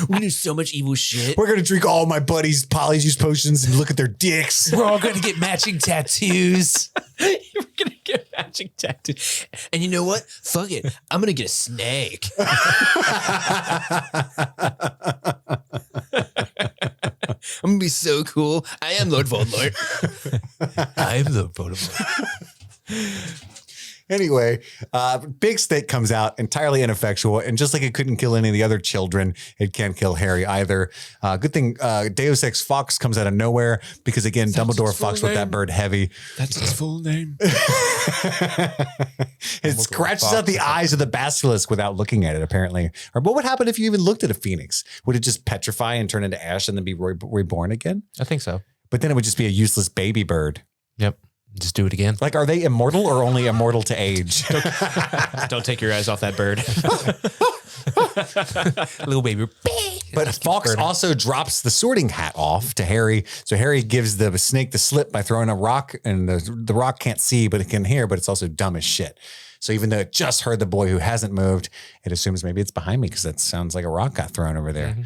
we do so much evil shit. We're going to drink all my buddies' polyjuice potions and look at their dicks. We're all going to get matching tattoos. You're going to get matching tattoos. And you know what? Fuck it. I'm going to get a snake. I'm going to be so cool. I am Lord Voldemort. I'm the Voldemort. Anyway, Big Snake comes out entirely ineffectual, and just like it couldn't kill any of the other children, it can't kill Harry either. Good thing Deus Ex Fox comes out of nowhere because, again, Dumbledore fucks with that bird heavy. That's his full name. It scratches out the eyes of the basilisk without looking at it, apparently. Or what would happen if you even looked at a phoenix? Would it just petrify and turn into ash and then be reborn again? I think so. But then it would just be a useless baby bird. Yep. Just do it again. Like, are they immortal or only immortal to age? Don't take your eyes off that bird. Little baby. But Fawkes also drops the sorting hat off to Harry. So Harry gives the snake the slip by throwing a rock, and the rock can't see, but it can hear, but it's also dumb as shit. So even though it just heard the boy who hasn't moved, it assumes maybe it's behind me because that sounds like a rock got thrown over there.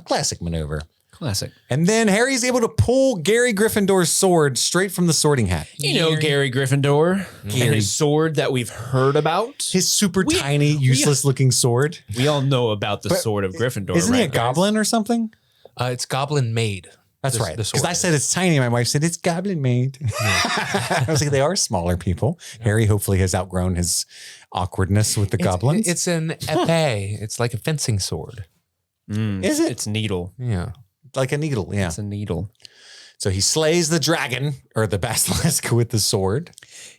Classic maneuver. Classic. And then Harry's able to pull Gary Gryffindor's sword straight from the sorting hat. You know Gary Gryffindor and his sword that we've heard about. His super tiny, useless looking sword. We all know about the sword of Gryffindor. Isn't he a guys? goblin or something? It's goblin made. That's right. Because I said it's tiny. My wife said it's goblin made. I was like, they are smaller people. Yeah. Harry hopefully has outgrown his awkwardness with the goblins. It's an épée. It's like a fencing sword. Is it? It's needle. Yeah. Like a needle. Yeah. It's a needle. So he slays the dragon or the basilisk with the sword.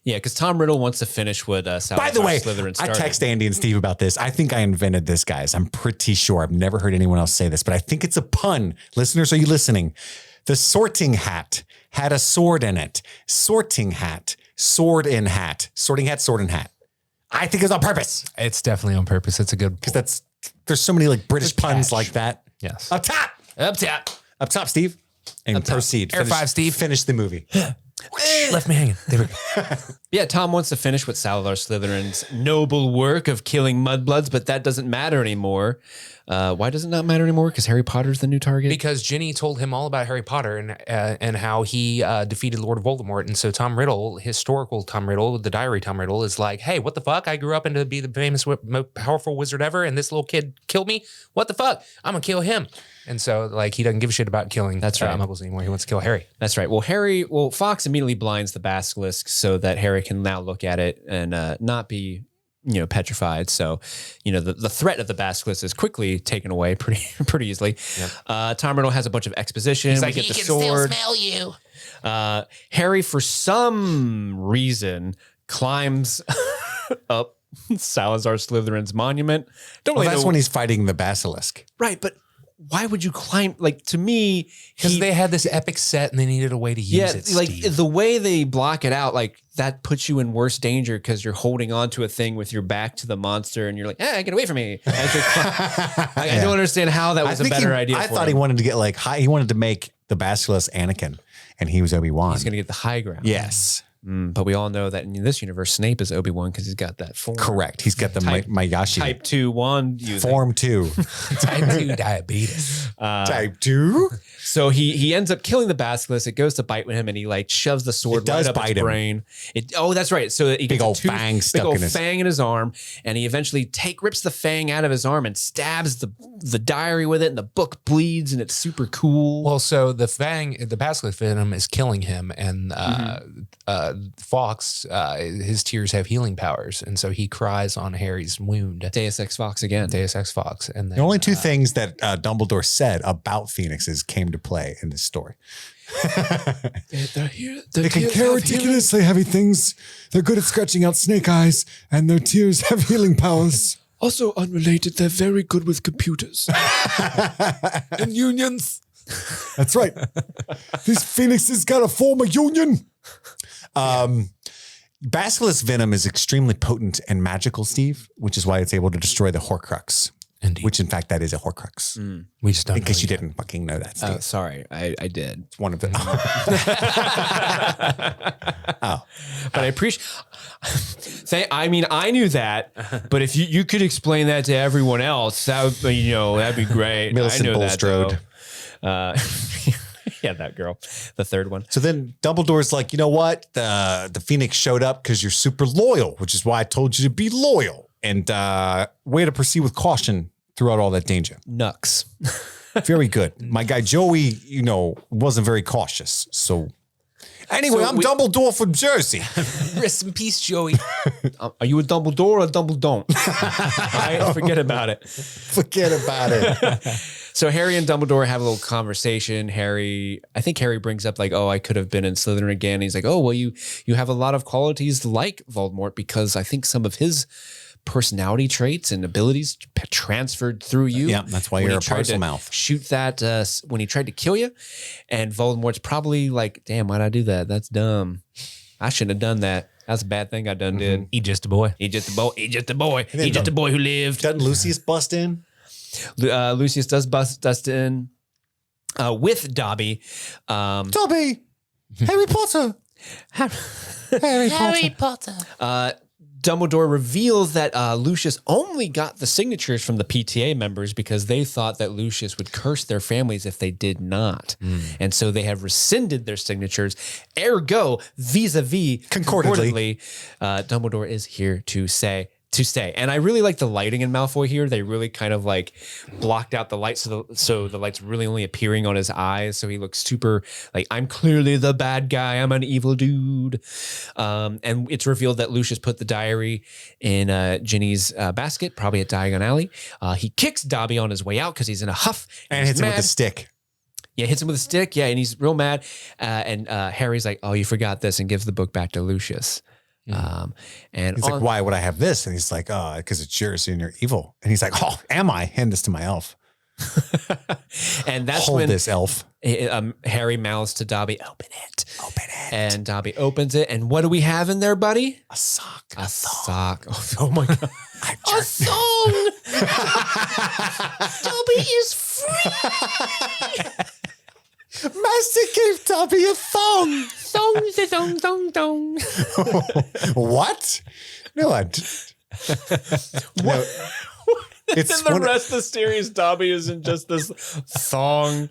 Yeah, because Tom Riddle wants to finish what Salazar By the way, Slytherin I started. text Andy and Steve about this. I think I invented this, guys. I'm pretty sure. I've never heard anyone else say this, but I think it's a pun. Listeners, are you listening? The sorting hat had a sword in it. Sorting hat, sword in hat. Sorting hat, sword in hat. I think it's on purpose. It's definitely on purpose. It's a good because there's so many like British puns like that. Yes. Up top. Up top. Up top, Steve. And Up top. proceed. Air 5, Steve. Finish the movie. Left me hanging. There we go. Yeah, Tom wants to finish with Salazar Slytherin's noble work of killing mudbloods, but that doesn't matter anymore. Why does it not matter anymore? Because Harry Potter's the new target? Because Ginny told him all about Harry Potter and how he defeated Lord Voldemort. And so Tom Riddle, historical Tom Riddle, the diary Tom Riddle, is like, hey, what the fuck? I grew up to be the famous, most powerful wizard ever, and this little kid killed me? What the fuck? I'm going to kill him. And so, like, he doesn't give a shit about killing muggles anymore. He wants to kill Harry. That's right. Well, Fawkes immediately blinds the basilisk so that Harry can now look at it and not be, petrified. So, the threat of the basilisk is quickly taken away pretty easily. Yep. Tom Riddle has a bunch of exposition. He's we like, get he the can sword. still smell you. Harry, for some reason, climbs up Salazar Slytherin's monument. That's when he's fighting the basilisk. Right, but why would you climb? Like, to me, because they had this epic set and they needed a way to use it. Like Steve. the way they block it out, like that puts you in worse danger because you're holding on to a thing with your back to the monster and you're like, get away from me. I don't understand how that was a better idea. I thought he wanted to get like high. He wanted to make the basilisk Anakin, and he was Obi-Wan. He's going to get the high ground. Yes. But we all know that in this universe, Snape is Obi-Wan because he's got that form. Correct. He's got the Mayashi. Type 2 wand using. Form 2. Type 2 diabetes. Type 2? So he ends up killing the basilisk. It goes to bite him and he like shoves the sword right up his brain. That's right. So he gets big old fang stuck in his fang in his arm, and he eventually rips the fang out of his arm and stabs the diary with it, and the book bleeds, and it's super cool. Well, so the basilisk venom is killing him, and Fawkes, his tears have healing powers, and so he cries on Harry's wound. Deus Ex Fox again. Deus Ex Fox. And then, the only two things that Dumbledore said about phoenixes came to play in this story. They can carry ridiculously heavy things. They're good at scratching out snake eyes, and their tears have healing powers. Also unrelated, they're very good with computers. And unions. That's right. These phoenixes gotta form a union. Basilisk venom is extremely potent and magical, Steve, which is why it's able to destroy the Horcrux. Indeed. which in fact that is a Horcrux. We just don't. In case know you yet. didn't fucking know that, Steve. Sorry, I did. It's one of the. Oh, But I appreciate. I mean, I knew that, but if you could explain that to everyone else, that would be, that'd be great. Millicent I know Bulstrode. that. Yeah, that girl, the third one. So then Dumbledore's like, you know what? The Phoenix showed up because you're super loyal, which is why I told you to be loyal and way to proceed with caution throughout all that danger. Nux. Very good. My guy Joey, wasn't very cautious. So anyway, I'm Dumbledore from Jersey. Rest in peace, Joey. Are you a Dumbledore or a Dumbledore? I forget about it. Forget about it. So Harry and Dumbledore have a little conversation. I think Harry brings up like, oh, I could have been in Slytherin again. And he's like, oh, well, you have a lot of qualities like Voldemort because I think some of his personality traits and abilities transferred through you. Yeah, that's why When you're he a tried parcel to mouth. Shoot that when he tried to kill you. And Voldemort's probably like, damn, why'd I do that? That's dumb. I shouldn't have done that. That's a bad thing I done did. He just a boy. He just a boy. He just a boy. then He just a boy who lived. Doesn't Lucius bust in? Lucius does bust in with Dobby. Dobby, Harry Potter. Harry Potter. Dumbledore reveals that Lucius only got the signatures from the PTA members because they thought that Lucius would curse their families if they did not. And so they have rescinded their signatures. Ergo, vis-a-vis, concordantly, Dumbledore is here to stay. And I really like the lighting in Malfoy here. They really kind of like blocked out the light so the light's really only appearing on his eyes. So he looks super like, I'm clearly the bad guy. I'm an evil dude. And it's revealed that Lucius put the diary in Ginny's basket, probably at Diagon Alley. He kicks Dobby on his way out because he's in a huff. And hits him with a stick. Yeah, hits him with a stick. Yeah, and he's real mad. And Harry's like, oh, you forgot this, and gives the book back to Lucius. And He's like, why would I have this? And he's like, oh, because it's yours and you're evil. And he's like, oh, am I? Hand this to my elf. And that's Hold when this elf. Harry mouths to Dobby, open it. Open it. And Dobby opens it. And what do we have in there, buddy? A sock. A sock. Oh my God. A song. Dobby is free. Master gave Dobby a thong. Song, dong, dong, dong. What? No, no. It's In the rest of the series, Dobby isn't just this thong.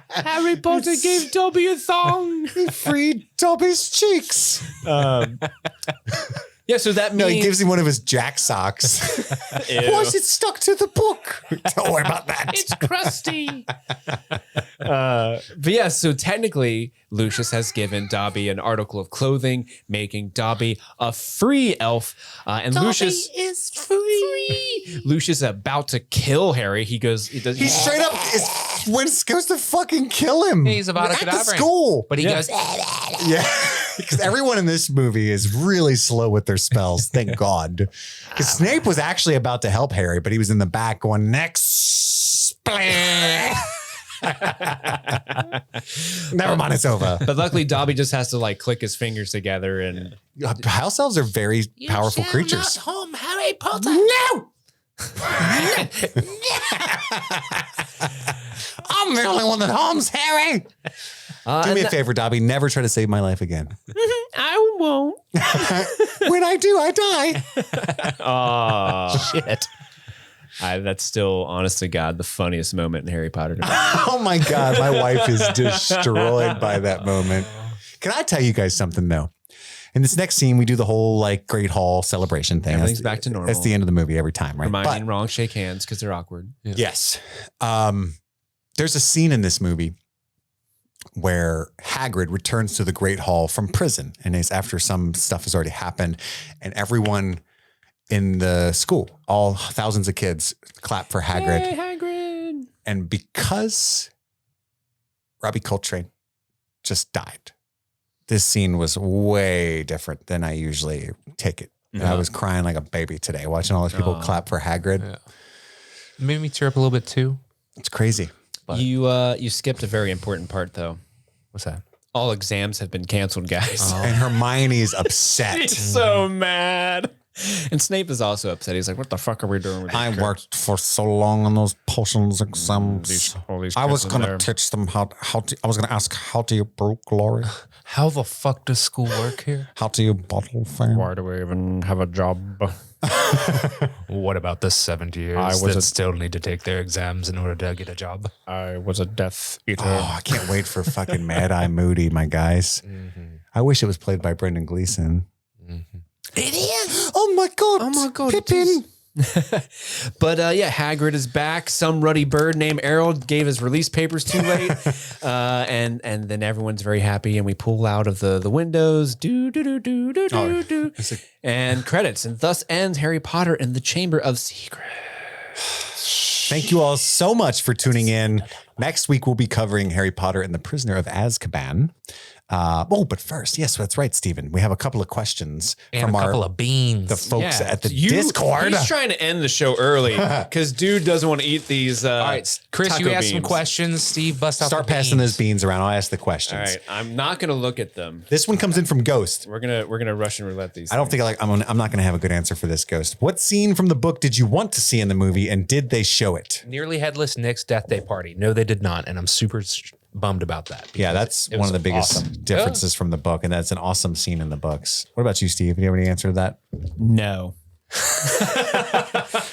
Harry Potter gave Dobby a thong. He freed Dobby's cheeks. Yeah, so that means... No, he gives him one of his jack socks. Why is it stuck to the book? Don't worry about that. It's crusty. But yeah, so technically, Lucius has given Dobby an article of clothing, making Dobby a free elf. And Dobby Lucius is free. Lucius is about to kill Harry. He Straight up goes to fucking kill him. He's about to at the cadaver. school. But he goes, Yeah, because everyone in this movie is really slow with their spells. Thank God. Because Snape was actually about to help Harry, but he was in the back going, next. Never mind, it's over. But luckily, Dobby just has to like click his fingers together and House elves are very powerful You shall creatures. not harm Harry Potter. No! I'm the only one that harms Harry. Do me a favor, Dobby. Never try to save my life again. I won't. When I do, I die. oh shit. That's still, honest to God, the funniest moment in Harry Potter. Oh my God, my wife is destroyed by that moment. Can I tell you guys something though? In this next scene, we do the whole like Great Hall celebration thing. Everything's back to normal. That's the end of the movie every time, right? Hermione and Ron shake hands because they're awkward. Yeah. Yes. There's a scene in this movie where Hagrid returns to the Great Hall from prison, and it's after some stuff has already happened, and everyone in the school, all thousands of kids, clap for Hagrid. Hey, Hagrid. And because Robbie Coltrane just died, this scene was way different than I usually take it. And I was crying like a baby today, watching all those people clap for Hagrid. Yeah. It made me tear up a little bit too. It's crazy. But- You skipped a very important part though. What's that? All exams have been canceled, guys. And Hermione is upset. She's so mad. And Snape is also upset. He's like, "What the fuck are we doing with these I kids? worked for so long on those potions exams. All these I was kids in going to there." teach them how to, I was going to ask, how do you brew glory? How the fuck does school work here? How do you bottle fame? Why do we even have a job? What about the 70 years I was that a- still need to take their exams in order to get a job? I was a Death Eater. Oh, I can't wait for fucking Mad Eye Moody, my guys. I wish it was played by Brendan Gleeson. It is. Oh my god. Oh my God, it Pippin. But yeah, Hagrid is back. Some ruddy bird named Errol gave his release papers too late, and then everyone's very happy, and we pull out of the windows. Do do do do do do do, and credits, and thus ends Harry Potter in the Chamber of Secrets. Thank you all so much for tuning in. Next week we'll be covering Harry Potter and the Prisoner of Azkaban. But first, yes, that's right, Stephen. We have a couple of questions And from a couple of beans. the folks Yeah, at the Discord. He's trying to end the show early because dude doesn't want to eat these. All right, Chris, you taco asked some beans. questions. Steve, bust out Start the passing beans. those beans around. I'll ask the All questions. right, I'm not gonna look at them. This one comes in from Ghost. We're gonna Russian roulette these. I don't think I'm not going to have a good answer for this, Ghost. What scene from the book did you want to see in the movie, and did they show it? Nearly Headless Nick's Death Day Party. No, they did not. And I'm super bummed about that. Yeah, that's It one was of the biggest awesome. differences from the book, and that's an awesome scene in the books. What about you, Steve? Do you have any answer to that? No.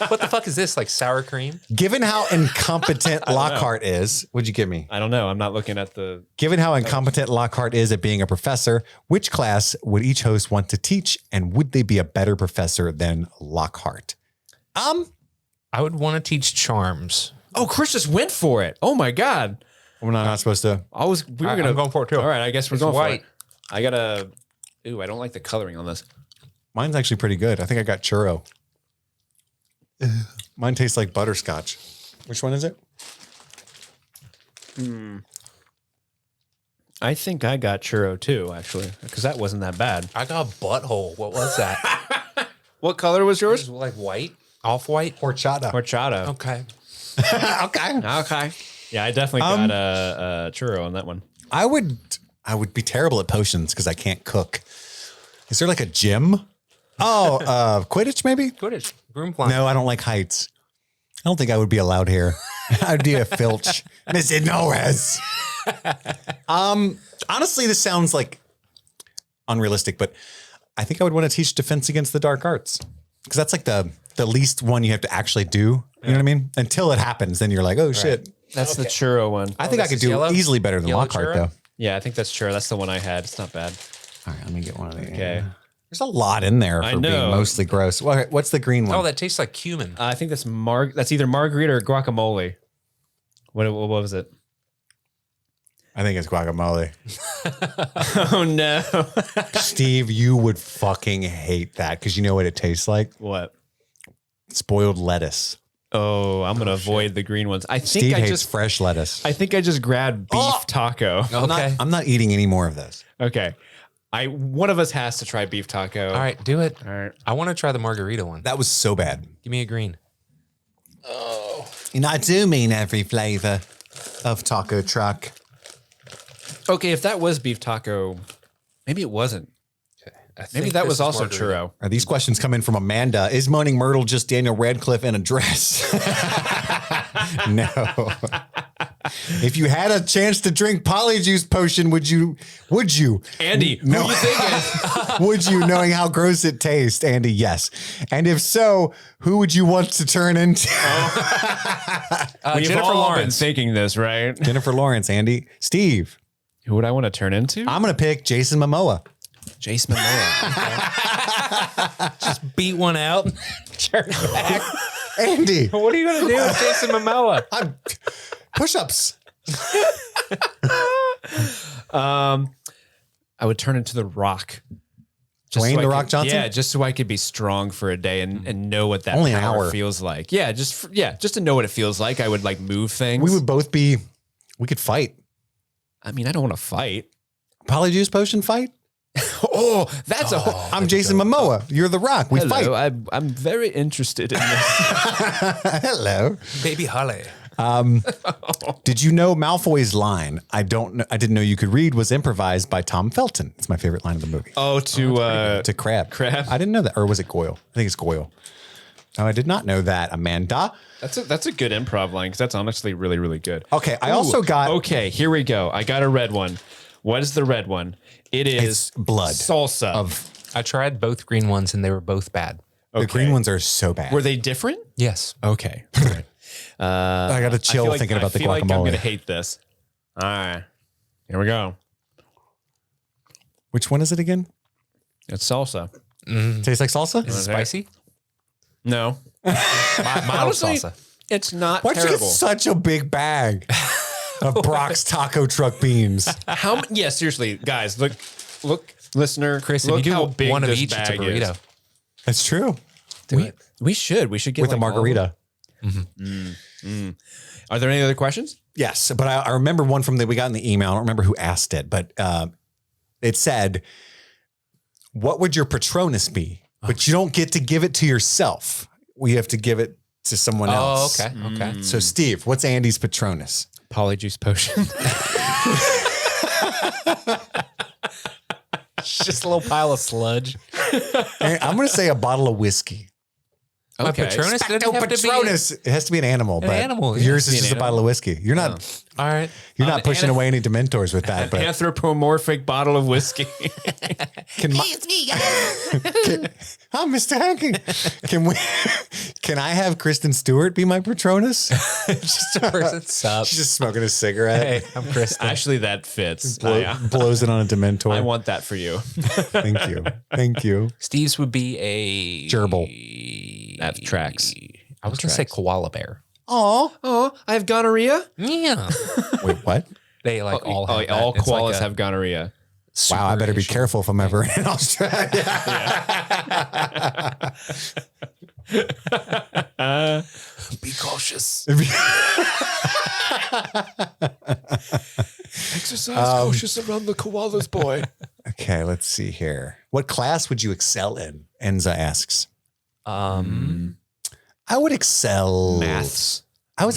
What the fuck is this? Like sour cream? Given how incompetent Lockhart is, what'd you give me? I don't know. I'm not looking at the. Given how incompetent Lockhart is at being a professor, which class would each host want to teach, and would they be a better professor than Lockhart? I would want to teach charms. Oh, Chris just went for it. Oh my god. We're not supposed to. We were I'm gonna. going for it too. All right, I guess we're It's going white. for it. I gotta. Ooh, I don't like the coloring on this. Mine's actually pretty good. I think I got churro. Mine tastes like butterscotch. Which one is it? I think I got churro too, actually, because that wasn't that bad. I got butthole. What was that? What color was It yours? was like white? Off-white? Horchata. Horchata. Okay. Okay. Okay. Yeah, I definitely got a churro on that one. I would be terrible at potions because I can't cook. Is there like a gym? Oh, Quidditch maybe? Quidditch. Broom flying. No, I don't like heights. I don't think I would be allowed here. I'd be a filch. Mrs. Norris. Honestly, this sounds like unrealistic, but I think I would want to teach defense against the dark arts because that's like the least one you have to actually do. You know what I mean? Until it happens, then you're like, oh shit. That's the churro one. I think I this could is do yellow? easily better than Yellow Lockhart churro? though. Yeah, I think that's churro. That's the one I had. It's not bad. All right, let me get one of these. Okay. There's a lot in there I for being know. mostly gross. What's the green one? Oh, that tastes like cumin. I think that's That's either margarita or guacamole. What was it? I think it's guacamole. Oh no. Steve, you would fucking hate that because you know what it tastes like? What? Spoiled lettuce. Oh, I'm gonna avoid the green ones. I think Steve I hates just fresh lettuce. I think I just grabbed beef taco. Okay. I'm not eating any more of those. Okay. One of us has to try beef taco. All right, do it. All right. I want to try the margarita one. That was so bad. Give me a green. And I do mean every flavor of taco truck. Okay, if that was beef taco, maybe it wasn't. I Maybe think that this was is also margarita. churro. Are these questions coming from Amanda? Is Moaning Myrtle just Daniel Radcliffe in a dress? No. If you had a chance to drink Polyjuice potion, would you? Andy, No. who you thinking? Would you, knowing how gross it tastes, Andy? Yes. And if so, who would you want to turn into? We've Jennifer all Lawrence. been thinking this, right? Jennifer Lawrence, Andy. Steve. Who would I want to turn into? I'm going to pick Jason Momoa. Jason Momoa. Beat one out. Turn back. Andy. What are you going to do with Jason Momoa? I'm push-ups. I would turn into The Rock. Dwayne I The Rock could- Johnson? Yeah, just so I could be strong for a day and know what that Only an power hour. feels like. Yeah, just to know what it feels like. I would like move things. We could fight. I mean, I don't want to fight. Polyjuice potion fight? Oh, that's I'm Jason Momoa. You're The Rock. We Hello, fight. I'm very interested in this. Hello. Baby Holly. Did you know Malfoy's line, I didn't know you could read, was improvised by Tom Felton. It's my favorite line of the movie. Oh, to Crab. Crab? I didn't know that. Or was it Goyle? I think it's Goyle. Oh, I did not know that, Amanda. That's a good improv line because that's honestly really, really good. Okay, I also got... Okay, here we go. I got a red one. What is the red one? It is It's blood. salsa. I tried both green ones and they were both bad. The green ones are so bad. Were they different? Yes. Okay. All right. I got to chill thinking about the I feel like I'm guacamole. going to hate this. All right. Here we go. Which one is it again? It's salsa. Tastes like salsa? Is it spicy? No. Mild Honestly, salsa. it's not Why'd you get terrible. such a big bag of Brock's taco truck beans? Yeah, seriously, guys, look, listener, Chris, if look you do how big one of this each, it's a bag burrito. is. That's true. We should get With like a margarita. Are there any other questions? Yes, but I remember one from that we got in the email. I don't remember who asked it, but it said, what would your Patronus be? But you don't get to give it to yourself. We have to give it to someone else. Oh, okay. So Steve, what's Andy's Patronus? Polyjuice potion. Just a little pile of sludge. I'm going to say a bottle of whiskey. My Patronus doesn't have to be Patronus. It has to be an animal. But animal, yeah. yours It has to is be just an a bottle of whiskey. You're not. all right. You're not pushing away any Dementors with that. An But anthropomorphic bottle of whiskey. can my, It's me, guys. oh, Mr. Hanky, can I have Kristen Stewart be my Patronus? Just a person sup. She's just smoking a cigarette. Hey, I'm Kristen. Actually, that fits. Blows it on a Dementor. I want that for you. Thank you. Thank you. Steve's would be a Gerbil. That tracks. I was going to say koala bear. Oh, I have gonorrhea. Yeah. wait, what? They like all have that. all It's like koalas a have gonorrhea. Wow, I better be issue. careful if I'm ever in Australia. Be cautious. Exercise cautious around the koalas, boy. Okay, let's see here. What class would you excel in? Enza asks. I would excel Maths. I was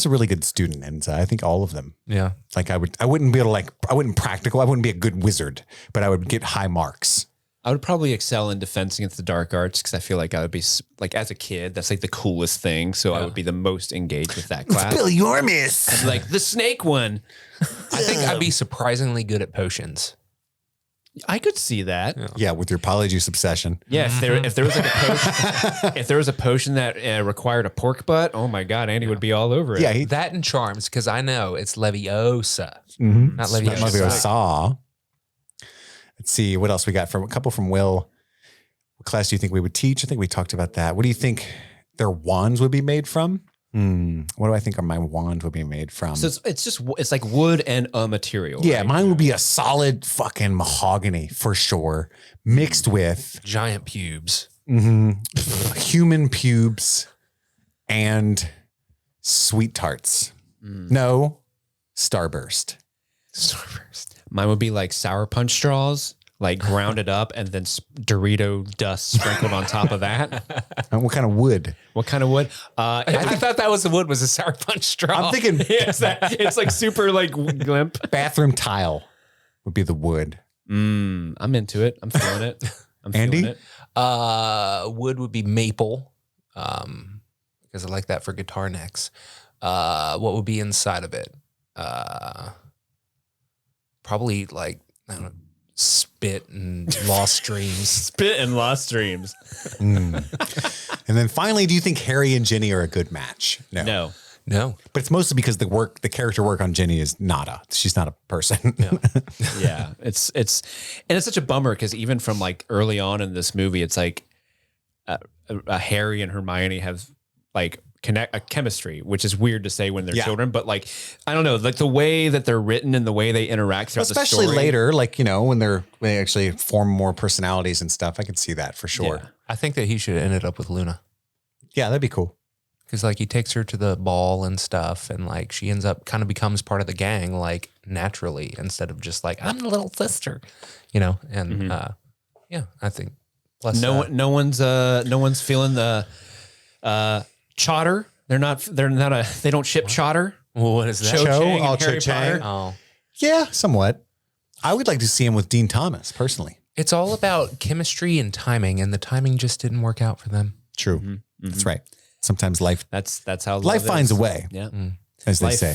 a really good student, Enza. I think all of them. Yeah. Like I wouldn't be able to I wouldn't be a good wizard, but I would get high marks. I would probably excel in Defense Against the Dark Arts because I feel like I would be like as a kid, that's like the coolest thing. So I would be the most engaged with that class. Yormis. Like the snake one. I think I'd be surprisingly good at potions. I could see that. Yeah, with your polyjuice obsession. Yeah, if there was like a potion, if there was a potion that required a pork butt, oh my god, Andy would be all over it. Yeah, That and charms, because I know it's Leviosa, Mm-hmm. not Leviosa. Saw. Let's see what else we got from a couple from Will. What class do you think we would teach? I think we talked about that. What do you think their wands would be made from? What do I think my wand would be made from? So it's like wood and a material. Yeah, right? mine would be a solid fucking mahogany for sure, mixed with Giant pubes. human pubes and sweet tarts. No, Starburst. Mine would be like sour punch straws, like grounded up and then Dorito dust sprinkled on top of that. And what kind of wood? What kind of wood? I thought that was the wood was a sour punch straw. I'm thinking it's like super like glimp. bathroom tile would be the wood. I'm into it. I'm feeling it. I'm Andy? feeling it. Wood would be maple, because I like that for guitar necks. What would be inside of it? Probably like, I don't know, spit and lost dreams. Spit and lost dreams. And then finally, do you think Harry and Ginny are a good match? No. No. But it's mostly because the character work on Ginny is nada. She's not a person. Yeah. It's such a bummer because even from like early on in this movie, it's like Harry and Hermione have like a chemistry, which is weird to say when they're children, but like, I don't know, like the way that they're written and the way they interact throughout Especially the story. later, like, when they actually form more personalities and stuff. I can see that for sure. Yeah. I think that he should have ended up with Luna. Yeah, that'd be cool. Because like he takes her to the ball and stuff, and like she ends up kind of becomes part of the gang like naturally instead of just like I'm the little sister, And yeah, I think plus No one's feeling the Chotter, They're not they don't ship Chotter. What is that? Cho Chang Oh, and Harry Cho Chang. Potter. Oh. Yeah, somewhat. I would like to see him with Dean Thomas personally. It's all about chemistry and timing, and the timing just didn't work out for them. True. That's right. Sometimes life That's how life love finds is. a way, Yeah. as they Life say.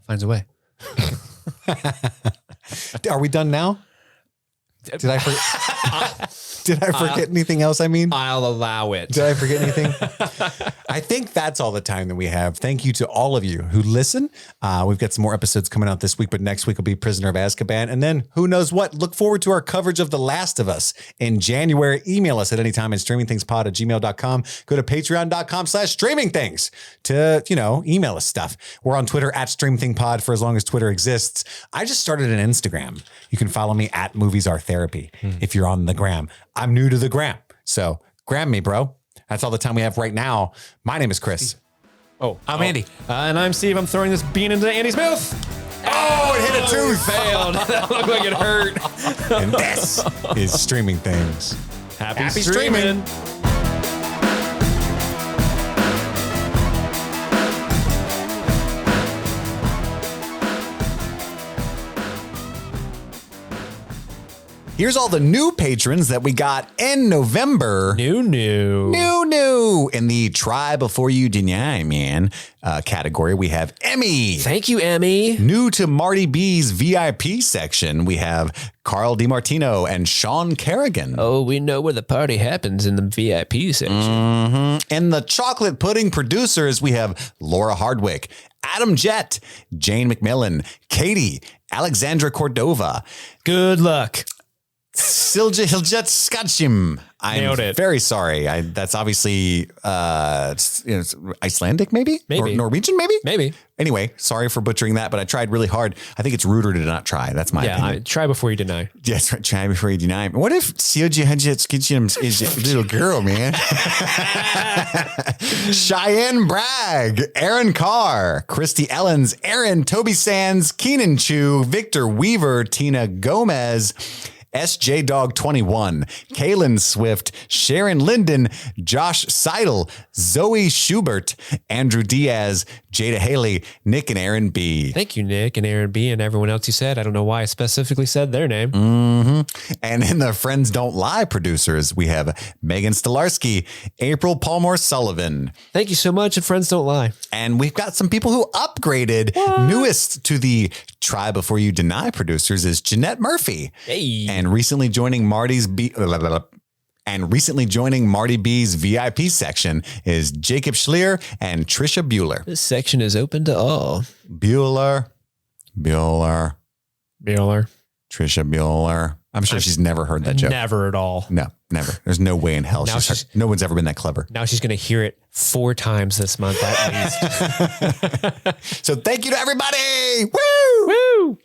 Finds a way. Are we done now? Did I forget anything else? I mean, I'll allow it. did I forget anything? I think that's all the time that we have. Thank you to all of you who listen. We've got some more episodes coming out this week, but next week will be Prisoner of Azkaban. And then who knows what? Look forward to our coverage of The Last of Us in January. Email us at any time at streamingthingspod@gmail.com. Go to patreon.com/streamingthings to, email us stuff. We're on Twitter at streamthingpod for as long as Twitter exists. I just started an Instagram. You can follow me at Movies Are Therapy if you're on the gram. I'm new to the gram. So gram me, bro. That's all the time we have right now. My name is Chris. I'm Andy. And I'm Steve. I'm throwing this bean into Andy's mouth. Oh, it hit a tooth. Failed. That looked like it hurt. And this is Streaming Things. Happy streaming. Here's all the new patrons that we got in November. New. New. In the Try Before You Deny, man, category, we have Emmy. Thank you, Emmy. New to Marty B's VIP section, we have Carl DiMartino and Sean Kerrigan. Oh, we know where the party happens in the VIP section. In the Chocolate Pudding producers, we have Laura Hardwick, Adam Jett, Jane McMillan, Katie, Alexandra Cordova, Good luck. Silja Hiljet Skachim. I'm Nailed it. very sorry. That's obviously Icelandic, maybe? Maybe. Norwegian, maybe? Maybe. Anyway, sorry for butchering that, but I tried really hard. I think it's ruder to not try. That's my opinion. Try before you deny. Yes, right. Try before you deny. What if Silja Hiljet Skachim is a little girl, man? Cheyenne Bragg, Aaron Carr, Christy Ellens, Aaron, Toby Sands, Keenan Chu, Victor Weaver, Tina Gomez, SJ Dog 21, Kaylin Swift, Sharon Linden, Josh Seidel, Zoe Schubert, Andrew Diaz, Jada Haley, Nick and Aaron B. Thank you, Nick and Aaron B. and everyone else you said. I don't know why I specifically said their name. And in the Friends Don't Lie producers, we have Megan Stolarski, April Palmore Sullivan. Thank you so much, and Friends Don't Lie. And we've got some people who upgraded. Newest to the Try Before You Deny producers is Jeanette Murphy. Hey. And recently joining Marty B's VIP section is Jacob Schlier and Trisha Bueller. This section is open to all. Bueller. Bueller. Trisha Bueller. I'm sure she's never heard that joke. Never at all. No, never. There's no way in hell. Now No one's ever been that clever. Now she's going to hear it 4 times this month at least. So thank you to everybody. Woo! Woo!